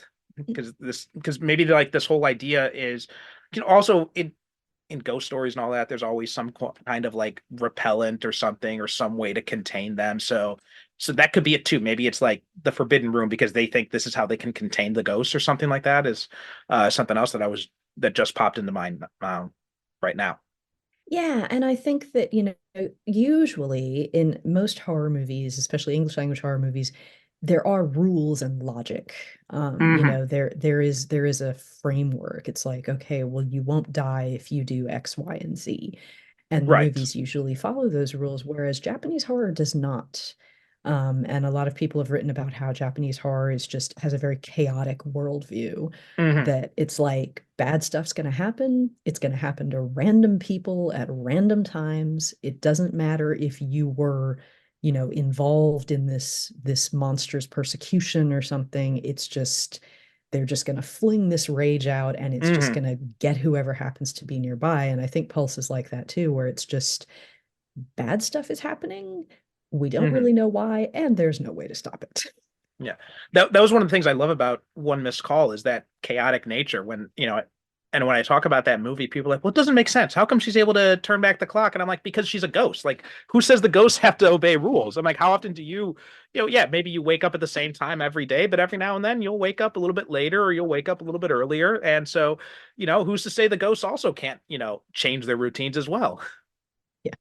because maybe like this whole idea is, also in ghost stories and all that, there's always some kind of like repellent or something or some way to contain them. So that could be it too. Maybe it's like the forbidden room because they think this is how they can contain the ghosts or something like that. Is something else that just popped into mind right now. Yeah, and I think that, usually in most horror movies, especially English language horror movies, there are rules and logic. Hmm. There is a framework. It's like, okay, well, you won't die if you do X, Y, and Z. And the Right. movies usually follow those rules, whereas Japanese horror does not. And a lot of people have written about how Japanese horror is just has a very chaotic worldview, Hmm. that it's like bad stuff's going to happen. It's going to happen to random people at random times. It doesn't matter if you were, involved in this monster's persecution or something. It's just they're just going to fling this rage out, and it's just Hmm. going to get whoever happens to be nearby. And I think Pulse is like that too, where it's just bad stuff is happening. We don't Hmm. really know why, and there's no way to stop it. Yeah, that was one of the things I love about One Missed Call is that chaotic nature. And when I talk about that movie, people are like, "Well, it doesn't make sense. How come she's able to turn back the clock?" And I'm like, "Because she's a ghost. Like, who says the ghosts have to obey rules?" I'm like, "How often do yeah, maybe you wake up at the same time every day, but every now and then you'll wake up a little bit later or you'll wake up a little bit earlier. And so, who's to say the ghosts also can't, change their routines as well?" Yeah,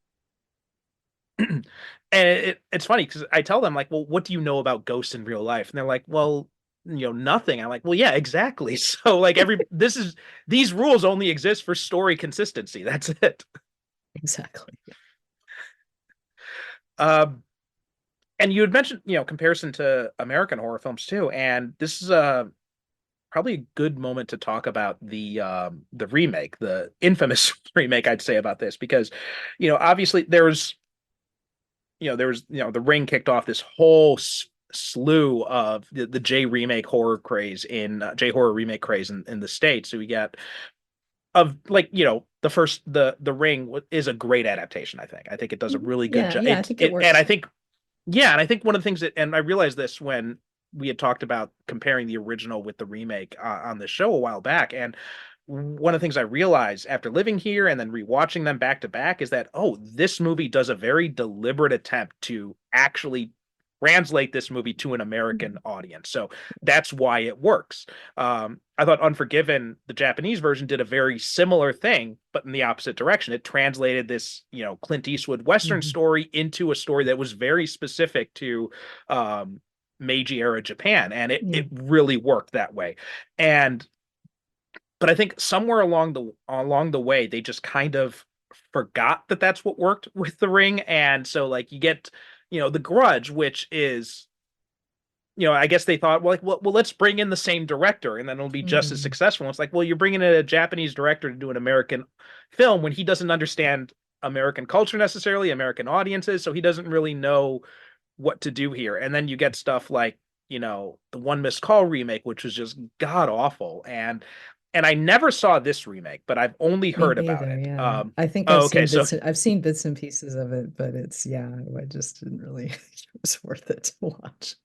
And it's funny because I tell them like, well, what do you know about ghosts in real life? And they're like, well, nothing. I'm like, well, yeah, exactly. So like these rules only exist for story consistency. That's it. exactly. Um, and you had mentioned, comparison to American horror films too. And this is probably a good moment to talk about the remake, the infamous remake, I'd say about this, because, obviously there was, The Ring kicked off this whole slew of the J remake horror craze in J horror remake craze in the States. So we got of like, the first the Ring is a great adaptation. I think it does a really good Yeah, job. yeah, I think it And works. I think yeah, and I think one of the things that, and I realized this when we had talked about comparing the original with the remake on the show a while back, and one of the things I realized after living here and then rewatching them back to back is that, oh, this movie does a very deliberate attempt to actually translate this movie to an American audience. So that's why it works. I thought Unforgiven, the Japanese version, did a very similar thing, but in the opposite direction. It translated this, Clint Eastwood Western Mhm. story into a story that was very specific to Meiji era Japan, and it Yeah, it really worked that way. And but I think somewhere along the way they just kind of forgot that that's what worked with the Ring, and so like you get, the Grudge, which is, I guess they thought, well, like, well, let's bring in the same director and then it'll be just as mm, successful. It's like, well, you're bringing in a Japanese director to do an American film when he doesn't understand American culture necessarily, American audiences, so he doesn't really know what to do here. And then you get stuff like, the One Missed Call remake, which was just god awful. And I never saw this remake, but I've only me heard about neither. it. Yeah, I think Oh, okay, so I've seen bits and pieces of it, but it's yeah, I just didn't really it was worth it to watch.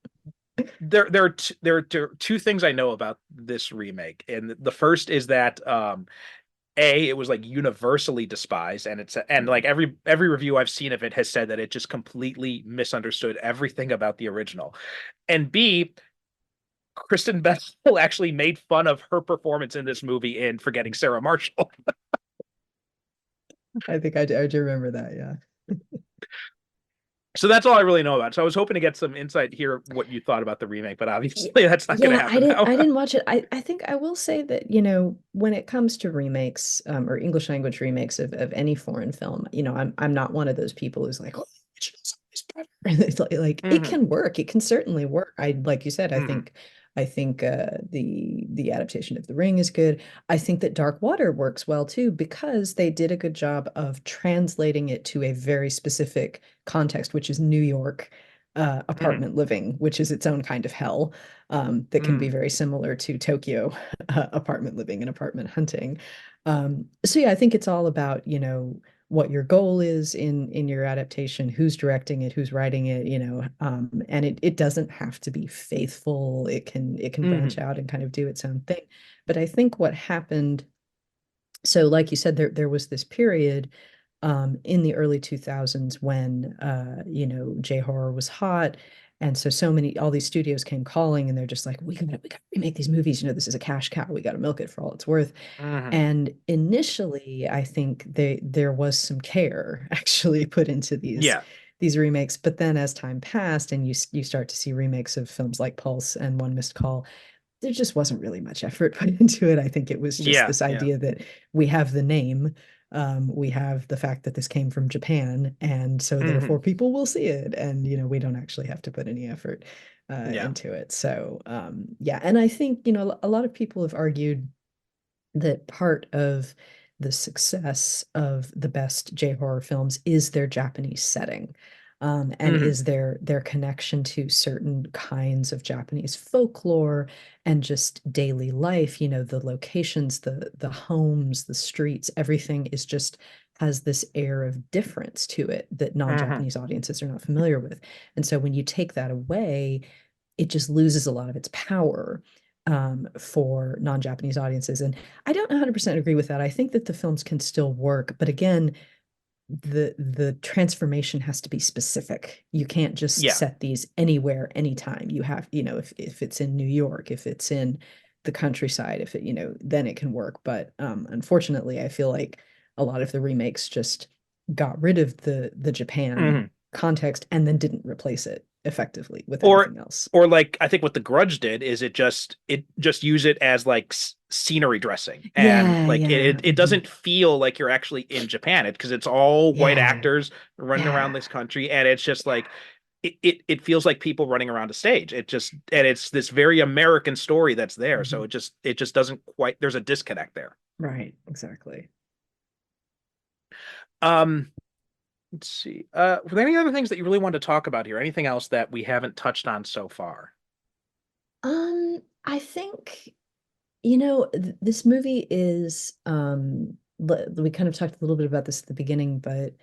there are two things I know about this remake, and the first is that it was like universally despised, and like every review I've seen of it has said that it just completely misunderstood everything about the original. And B, Kristen Bell actually made fun of her performance in this movie in Forgetting Sarah Marshall. I think I do remember that. Yeah. So that's all I really know about. So I was hoping to get some insight here what you thought about the remake, but obviously that's not going to Yeah, happen now. I didn't watch it. I think I will say that, when it comes to remakes, or English language remakes of any foreign film, I'm not one of those people who's like, oh, it's better. It's like it Hmm. can work. It can certainly work. Like you said, Hmm. I think the adaptation of The Ring is good. I think that Dark Water works well too because they did a good job of translating it to a very specific context, which is New York Hmm. apartment living, which is its own kind of hell, that can be Hmm. very similar to Tokyo apartment living and apartment hunting. So yeah, I think it's all about, what your goal is in your adaptation, who's directing it, who's writing it, and it doesn't have to be faithful. It can branch Hmm. out and kind of do its own thing. But I think what happened, so like you said, there was this period in the early 2000s when J horror was hot, and so many all these studios came calling, and they're just like, we got to remake these movies. This is a cash cow. We got to milk it for all it's worth. Hmm. And initially, I think there was some care actually put into Yeah. these remakes, but then as time passed, and you start to see remakes of films like Pulse and One Missed Call, there just wasn't really much effort put into it. I think it was just Yeah. this Yeah. idea that we have the name, we have the fact that this came from Japan, and so Hmm. therefore people will see it, and we don't actually have to put any effort Yeah. into it. So yeah, and I think a lot of people have argued that part of the success of the best J horror films is their Japanese setting, and Hmm. is their connection to certain kinds of Japanese folklore and just daily life. The locations, the homes, the streets, everything is just has this air of difference to it that Hmm. non-Japanese audiences are not familiar with. And so when you take that away, it just loses a lot of its power for non-Japanese audiences. And I don't 100% agree with that. I think that the films can still work, but again, the transformation has to be specific. You can't just Yeah. set these anywhere, anytime. You have, if it's in New York, if it's in the countryside, if it, then it can work. But unfortunately, I feel like a lot of the remakes just got rid of the Japan Hmm. context and then didn't replace it effectively with or anything else. or like I think what The Grudge did is it just use it as like scenery dressing, and Yeah, like yeah. it doesn't feel like you're actually in Japan, it because it's all white Yeah, actors running around yeah. this country, and it's just like it feels like people running around a stage. And it's this very American story that's there, so Mhm. it just doesn't quite, there's a disconnect there. Right, exactly. um Let's see. Were there any other things that you really wanted to talk about here? Anything else that we haven't touched on so far? I think, this movie is, we kind of talked a little bit about this at the beginning, but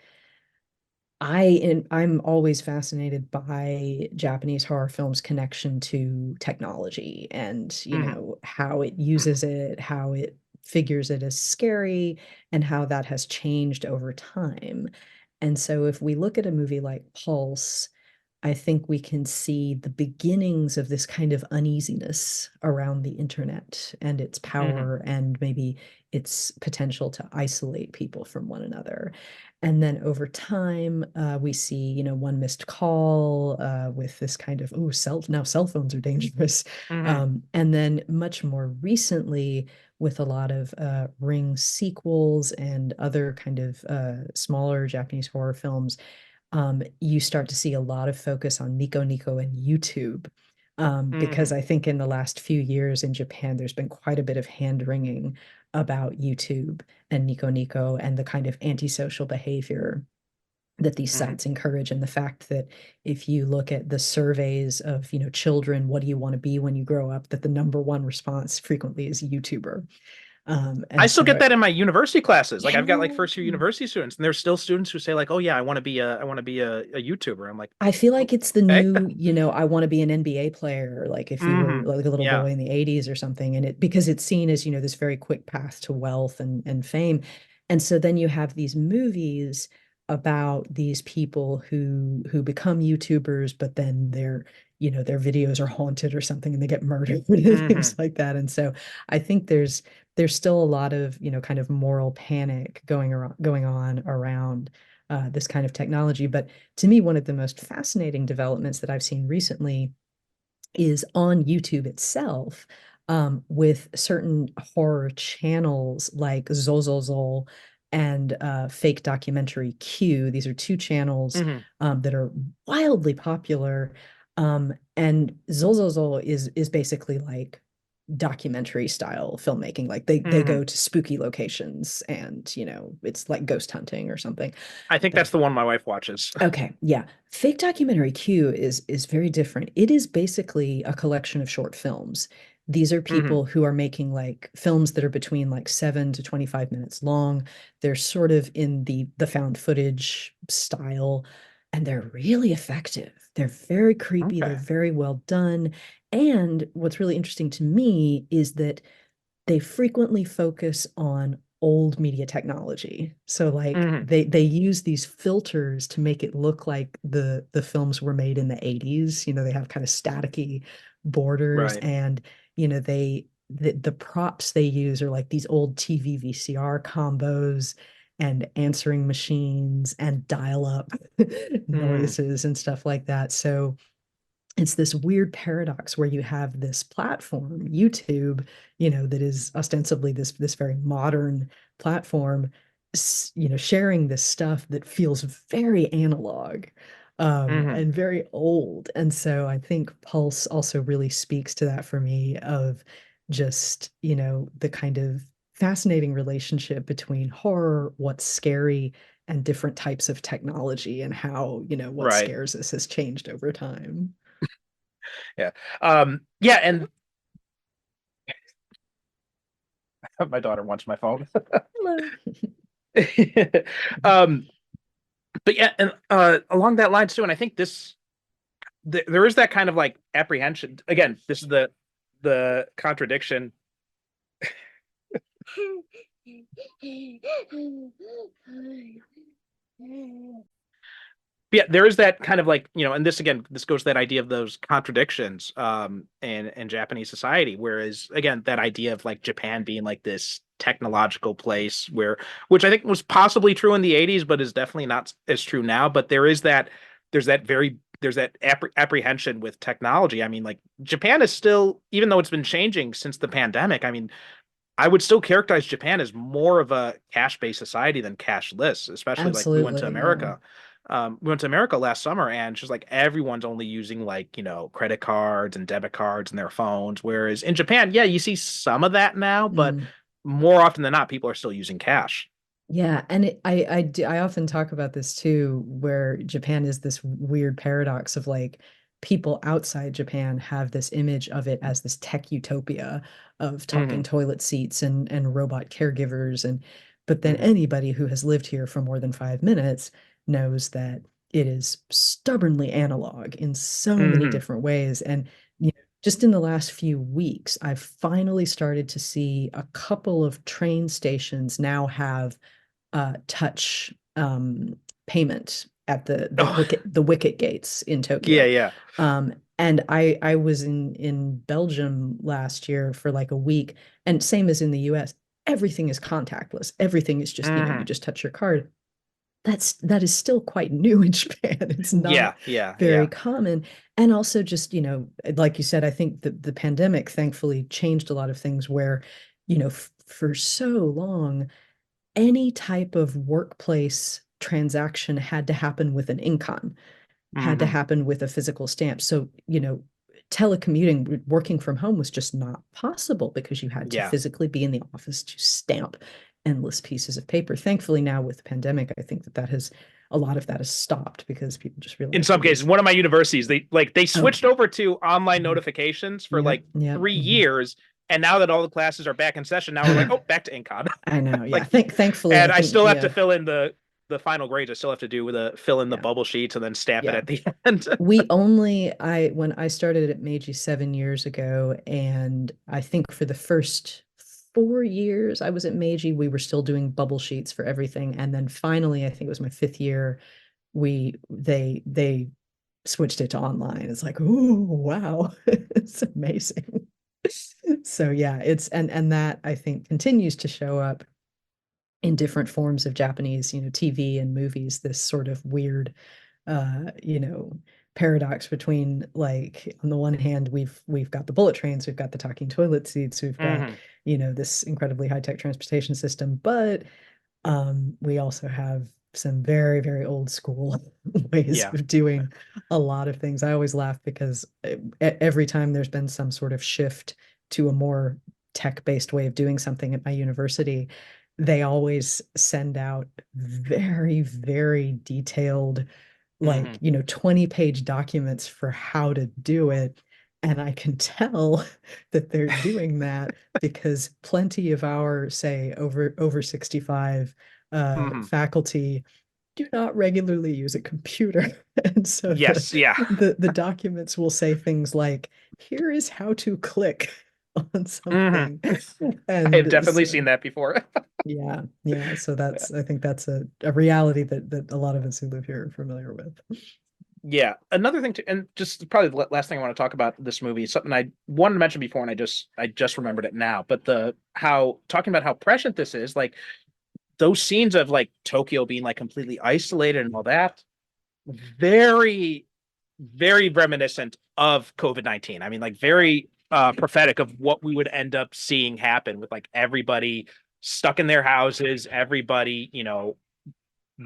I'm always fascinated by Japanese horror films' connection to technology and, Hmm. how it uses it, how it figures it as scary, and how that has changed over time. And so if we look at a movie like Pulse, I think we can see the beginnings of this kind of uneasiness around the internet and its Hmm. power and maybe its potential to isolate people from one another. And then over time, we see, one missed call with this kind of, oh, now cell phones are dangerous. Hmm. And then much more recently, with a lot of Ring sequels and other kind of smaller Japanese horror films, you start to see a lot of focus on Nico Nico and YouTube. Because Hmm. I think in the last few years in Japan, there's been quite a bit of hand-wringing about YouTube and Nico Nico and the kind of antisocial behavior that these Hmm. sites encourage, and the fact that if you look at the surveys of, children, what do you want to be when you grow up, that the number one response frequenther is YouTuber. I And still get so that in my university classes. Like yeah, I've got like first year university students, and there's still students who say like, "Oh yeah, I want to be a YouTuber." I'm like, I feel like it's the okay. new, I want to be an NBA player, like if you were Hmm. like a little Yeah. boy in the 80s or something, and because it's seen as, this very quick path to wealth and fame. And so then you have these movies about these people who become YouTubers, but then their videos are haunted or something and they get murdered and things Hmm. like that. And so I think there's still a lot of, kind of moral panic going on around this kind of technology. But to me, one of the most fascinating developments that I've seen recently is on YouTube itself, with certain horror channels like Zozozol and Fake Documentary Q. These are two channels Hmm. that are wildly popular. And Zozozol is basically like documentary style filmmaking. Like they Hmm. go to spooky locations and, it's like ghost hunting or something. I think But that's the one my wife watches. okay, yeah. Fake Documentary Q is very different. It is basically a collection of short films. These are Hmm. people who are making like films that are between like 7 to 25 minutes long. They're sort of in the found footage style, and they're really effective. They're very creepy, they're Okay. very well done. And what's really interesting to me is that they frequently focus on old media technology. So like Hmm. they use these filters to make it look like the films were made in the 80s. They have kind of staticky borders, Right. and the props they use are like these old TV VCR combos and answering machines and dial-up Hmm. noises and stuff like that. So it's this weird paradox where you have this platform, YouTube, that is ostensibly this very modern platform, sharing this stuff that feels very analog, Hmm. and very old. And so I think Pulse also really speaks to that for me, of just, the kind of fascinating relationship between horror, what's scary, and different types of technology, and how, what Right. scares us has changed over time. Yeah. Yeah, and my daughter wants my phone. Hello. um, but yeah, and along that line too, and I think there is that kind of like apprehension. Again, this is the contradiction. Yeah, there is that kind of like, and this again, this goes to that idea of those contradictions in Japanese society. Whereas again, that idea of like Japan being like this technological place which I think was possibly true in the 80s, but is definitely not as true now. But there's that apprehension with technology. I mean, like Japan is still, even though it's been changing since the pandemic, I mean, I would still characterize Japan as more of a cash-based society than cashless, especially like Absolutely, yeah. We went to America last summer, and it's just like everyone's only using like, credit cards and debit cards and their phones. Whereas in Japan, yeah, you see some of that now, but Mm. more often than not, people are still using cash. Yeah, and I often talk about this too, where Japan is this weird paradox of like people outside Japan have this image of it as this tech utopia of talking Hmm. toilet seats and robot caregivers, and but then Hmm. anybody who has lived here for more than 5 minutes knows that it is stubbornly analog in so many Hmm. different ways. And just in the last few weeks, I've finally started to see a couple of train stations now have touch payment at Oh, the wicket gates in yeah, Tokyo. yeah. And I was in Belgium last year for like a week, and same as in the US, everything is contactless. Everything is just, you Hmm. just touch your card. That is still quite new in Japan. It's not Yeah, yeah, very yeah. common. And also just, like you said, I think the pandemic thankfully changed a lot of things where, for so long any type of workplace transaction had to happen with an incon, had to Hmm. happen with a physical stamp. So, telecommuting, working from home was just not possible because you had to Yeah. physically be in the office to stamp endless pieces of paper. Thankfully, now with the pandemic, I think that has a lot of that has stopped because people just In realized some it cases, was, one of my universities, they oh, switched over to online mhm, notifications for yep, like yep. 3 years. And now that all the classes are back in session, now we're like, oh, back to Incon. I know. Yeah. Like, Thankfully, I and I think, still have to yeah, fill in the final grades. I still have to do the fill in the yeah, bubble sheets and then stamp it yeah. at the end. When I started at Meiji 7 years ago, and I think for the first 4 years I was at Meiji, we were still doing bubble sheets for everything. And then finally, I think it was my fifth year, they switched it to online. It's like, oh wow, it's amazing. So yeah, and that I think continues to show up in different forms of Japanese, TV and movies, this sort of weird you know, paradox between like on the one hand we've got the bullet trains, we've got the talking toilet seats, we've got, Hmm. this incredibly high-tech transportation system, but we also have some very, very old school ways Yeah. of doing a lot of things. I always laugh because every time there's been some sort of shift to a more tech-based way of doing something at my university, they always send out very, very detailed, like, Hmm. 20-page documents for how to do it. And I can tell that they're doing that because plenty of our, say, over 65 Hmm. faculty do not regularly use a computer. And so the, Yes. Yeah. the documents will say things like, here is how to click on Hmm. something. I have And definitely so seen that before. yeah, yeah. So I think that's a reality that a lot of us who live here are familiar with. Yeah. Another thing to, and just probably the last thing I want to talk about this movie is something I wanted to mention before, and I just remembered it now. But the how talking about how prescient this is, like those scenes of like Tokyo being like completely isolated and all that, very, very reminiscent of COVID-19. I mean, like very prophetic of what we would end up seeing happen with like everybody stuck in their houses, everybody,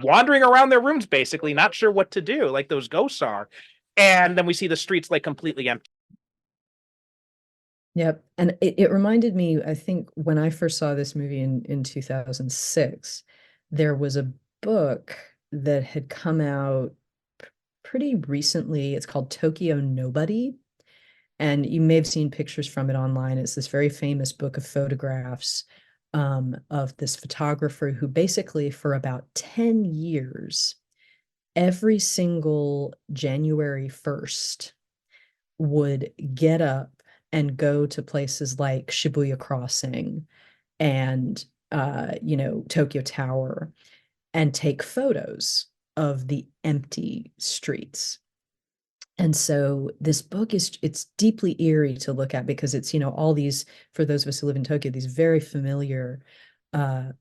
wandering around their rooms, basically, not sure what to do, like those ghosts are. And then we see the streets like completely empty. Yep. And it reminded me, I think when I first saw this movie in 2006, there was a book that had come out pretty recently. It's called Tokyo Nobody. And you may have seen pictures from it online. It's this very famous book of photographs of this photographer who basically, for about 10 years, every single January 1st, would get up and go to places like Shibuya Crossing and Tokyo Tower and take photos of the empty streets. And so this book it's deeply eerie to look at because it's, all these, for those of us who live in Tokyo, these very familiar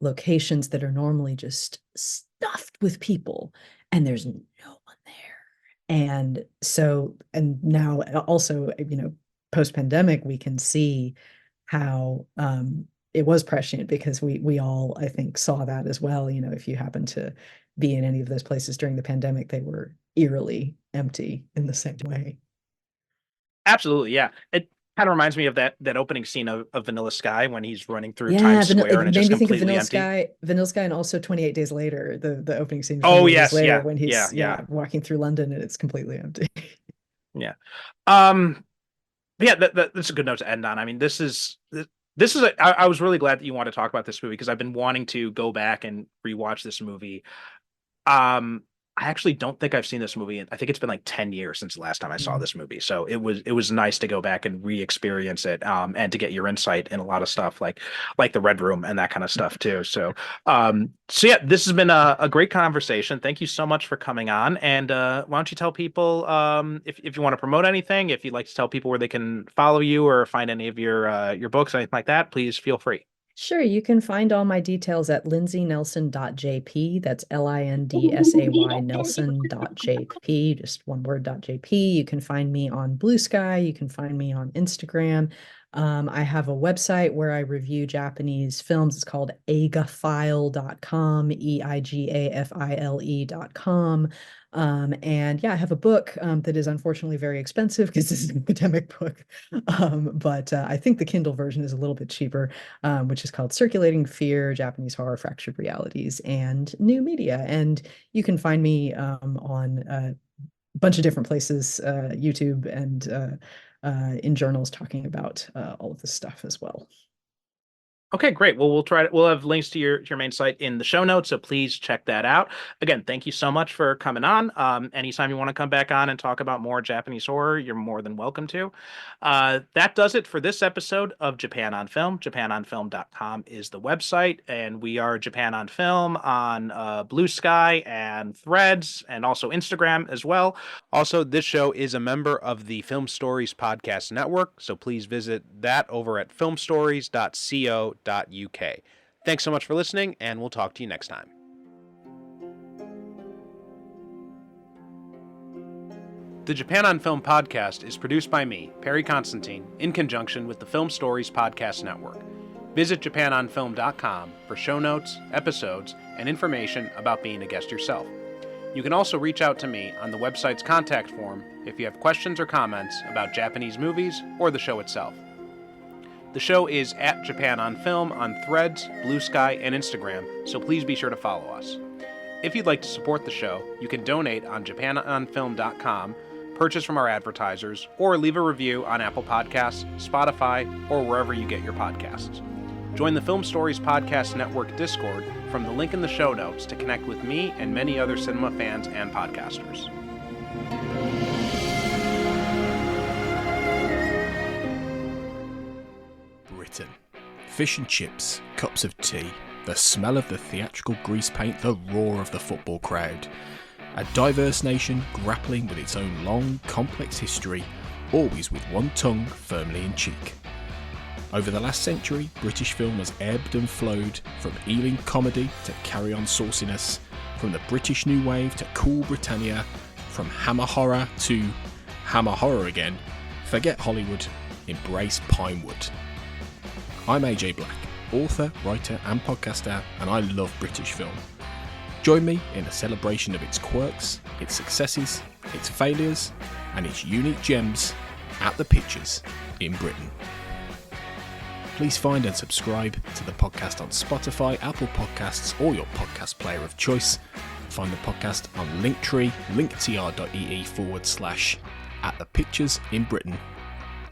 locations that are normally just stuffed with people, and there's no one there. And so, and now also, post-pandemic, we can see how it was prescient because we all, I think, saw that as well. If you happen to be in any of those places during the pandemic, they were eerily empty in the same way. Absolutely, yeah. kind of reminds me of that opening scene of Vanilla Sky when he's running through Yeah, Times Square it and it's made just me think of completely empty. Vanilla Sky, and also 28 Days Later, the opening scene Oh 28 Days yes, Later yeah, when he's yeah. walking through London and it's completely empty. Yeah. Yeah, that's a good note to end on. I mean, I was really glad that you want to talk about this movie because I've been wanting to go back and rewatch this movie. I actually don't think I've seen this movie. I think it's been like 10 years since the last time I saw this movie. So it was nice to go back and re-experience it, and to get your insight in a lot of stuff like the Red Room and that kind of stuff too. So yeah, this has been a great conversation. Thank you so much for coming on. And why don't you tell people, if you want to promote anything, if you'd like to tell people where they can follow you or find any of your books, anything like that, please feel free. Sure, you can find all my details at lindsaynelson.jp. That's LINDSAY Nelson.jp, just one word, .jp. You can find me on Blue Sky. You can find me on Instagram. I have a website where I review Japanese films. It's called eigafile.com, EIGAFILE.com. And yeah, I have a book that is unfortunately very expensive because this is an academic book. But I think the Kindle version is a little bit cheaper, which is called Circulating Fear, Japanese Horror, Fractured Realities, and New Media. And you can find me on a bunch of different places, YouTube and in journals talking about all of this stuff as well. Okay, great. Well, we'll have links to your main site in the show notes, so please check that out. Again, thank you so much for coming on. Anytime you want to come back on and talk about more Japanese horror, you're more than welcome to. That does it for this episode of Japan on Film. JapanOnFilm.com is the website, and we are Japan on Film on Blue Sky and Threads, and also Instagram as well. Also, this show is a member of the Film Stories Podcast Network, so please visit that over at filmstories.co.uk. Thanks so much for listening, and we'll talk to you next time. The Japan on Film podcast is produced by me, Perry Constantine, in conjunction with the Film Stories Podcast Network. Visit JapanOnFilm.com for show notes, episodes, and information about being a guest yourself. You can also reach out to me on the website's contact form if you have questions or comments about Japanese movies or the show itself. The show is at Japan on Film on Threads, Blue Sky, and Instagram, so please be sure to follow us. If you'd like to support the show, you can donate on JapanOnFilm.com, purchase from our advertisers, or leave a review on Apple Podcasts, Spotify, or wherever you get your podcasts. Join the Film Stories Podcast Network Discord from the link in the show notes to connect with me and many other cinema fans and podcasters. Britain. Fish and chips, cups of tea, the smell of the theatrical grease paint, the roar of the football crowd. A diverse nation grappling with its own long, complex history, always with one tongue firmly in cheek. Over the last century, British film has ebbed and flowed, from Ealing comedy to carry-on sauciness, from the British New Wave to Cool Britannia, from Hammer Horror to Hammer Horror again. Forget Hollywood, embrace Pinewood. I'm AJ Black, author, writer and podcaster, and I love British film. Join me in a celebration of its quirks, its successes, its failures, and its unique gems at the Pictures in Britain. Please find and subscribe to the podcast on Spotify, Apple Podcasts, or your podcast player of choice. Find the podcast on Linktree, linktr.ee/at the Pictures in Britain.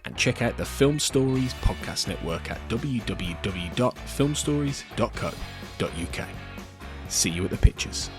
And check out the Film Stories Podcast Network at www.filmstories.co.uk. See you at the Pictures.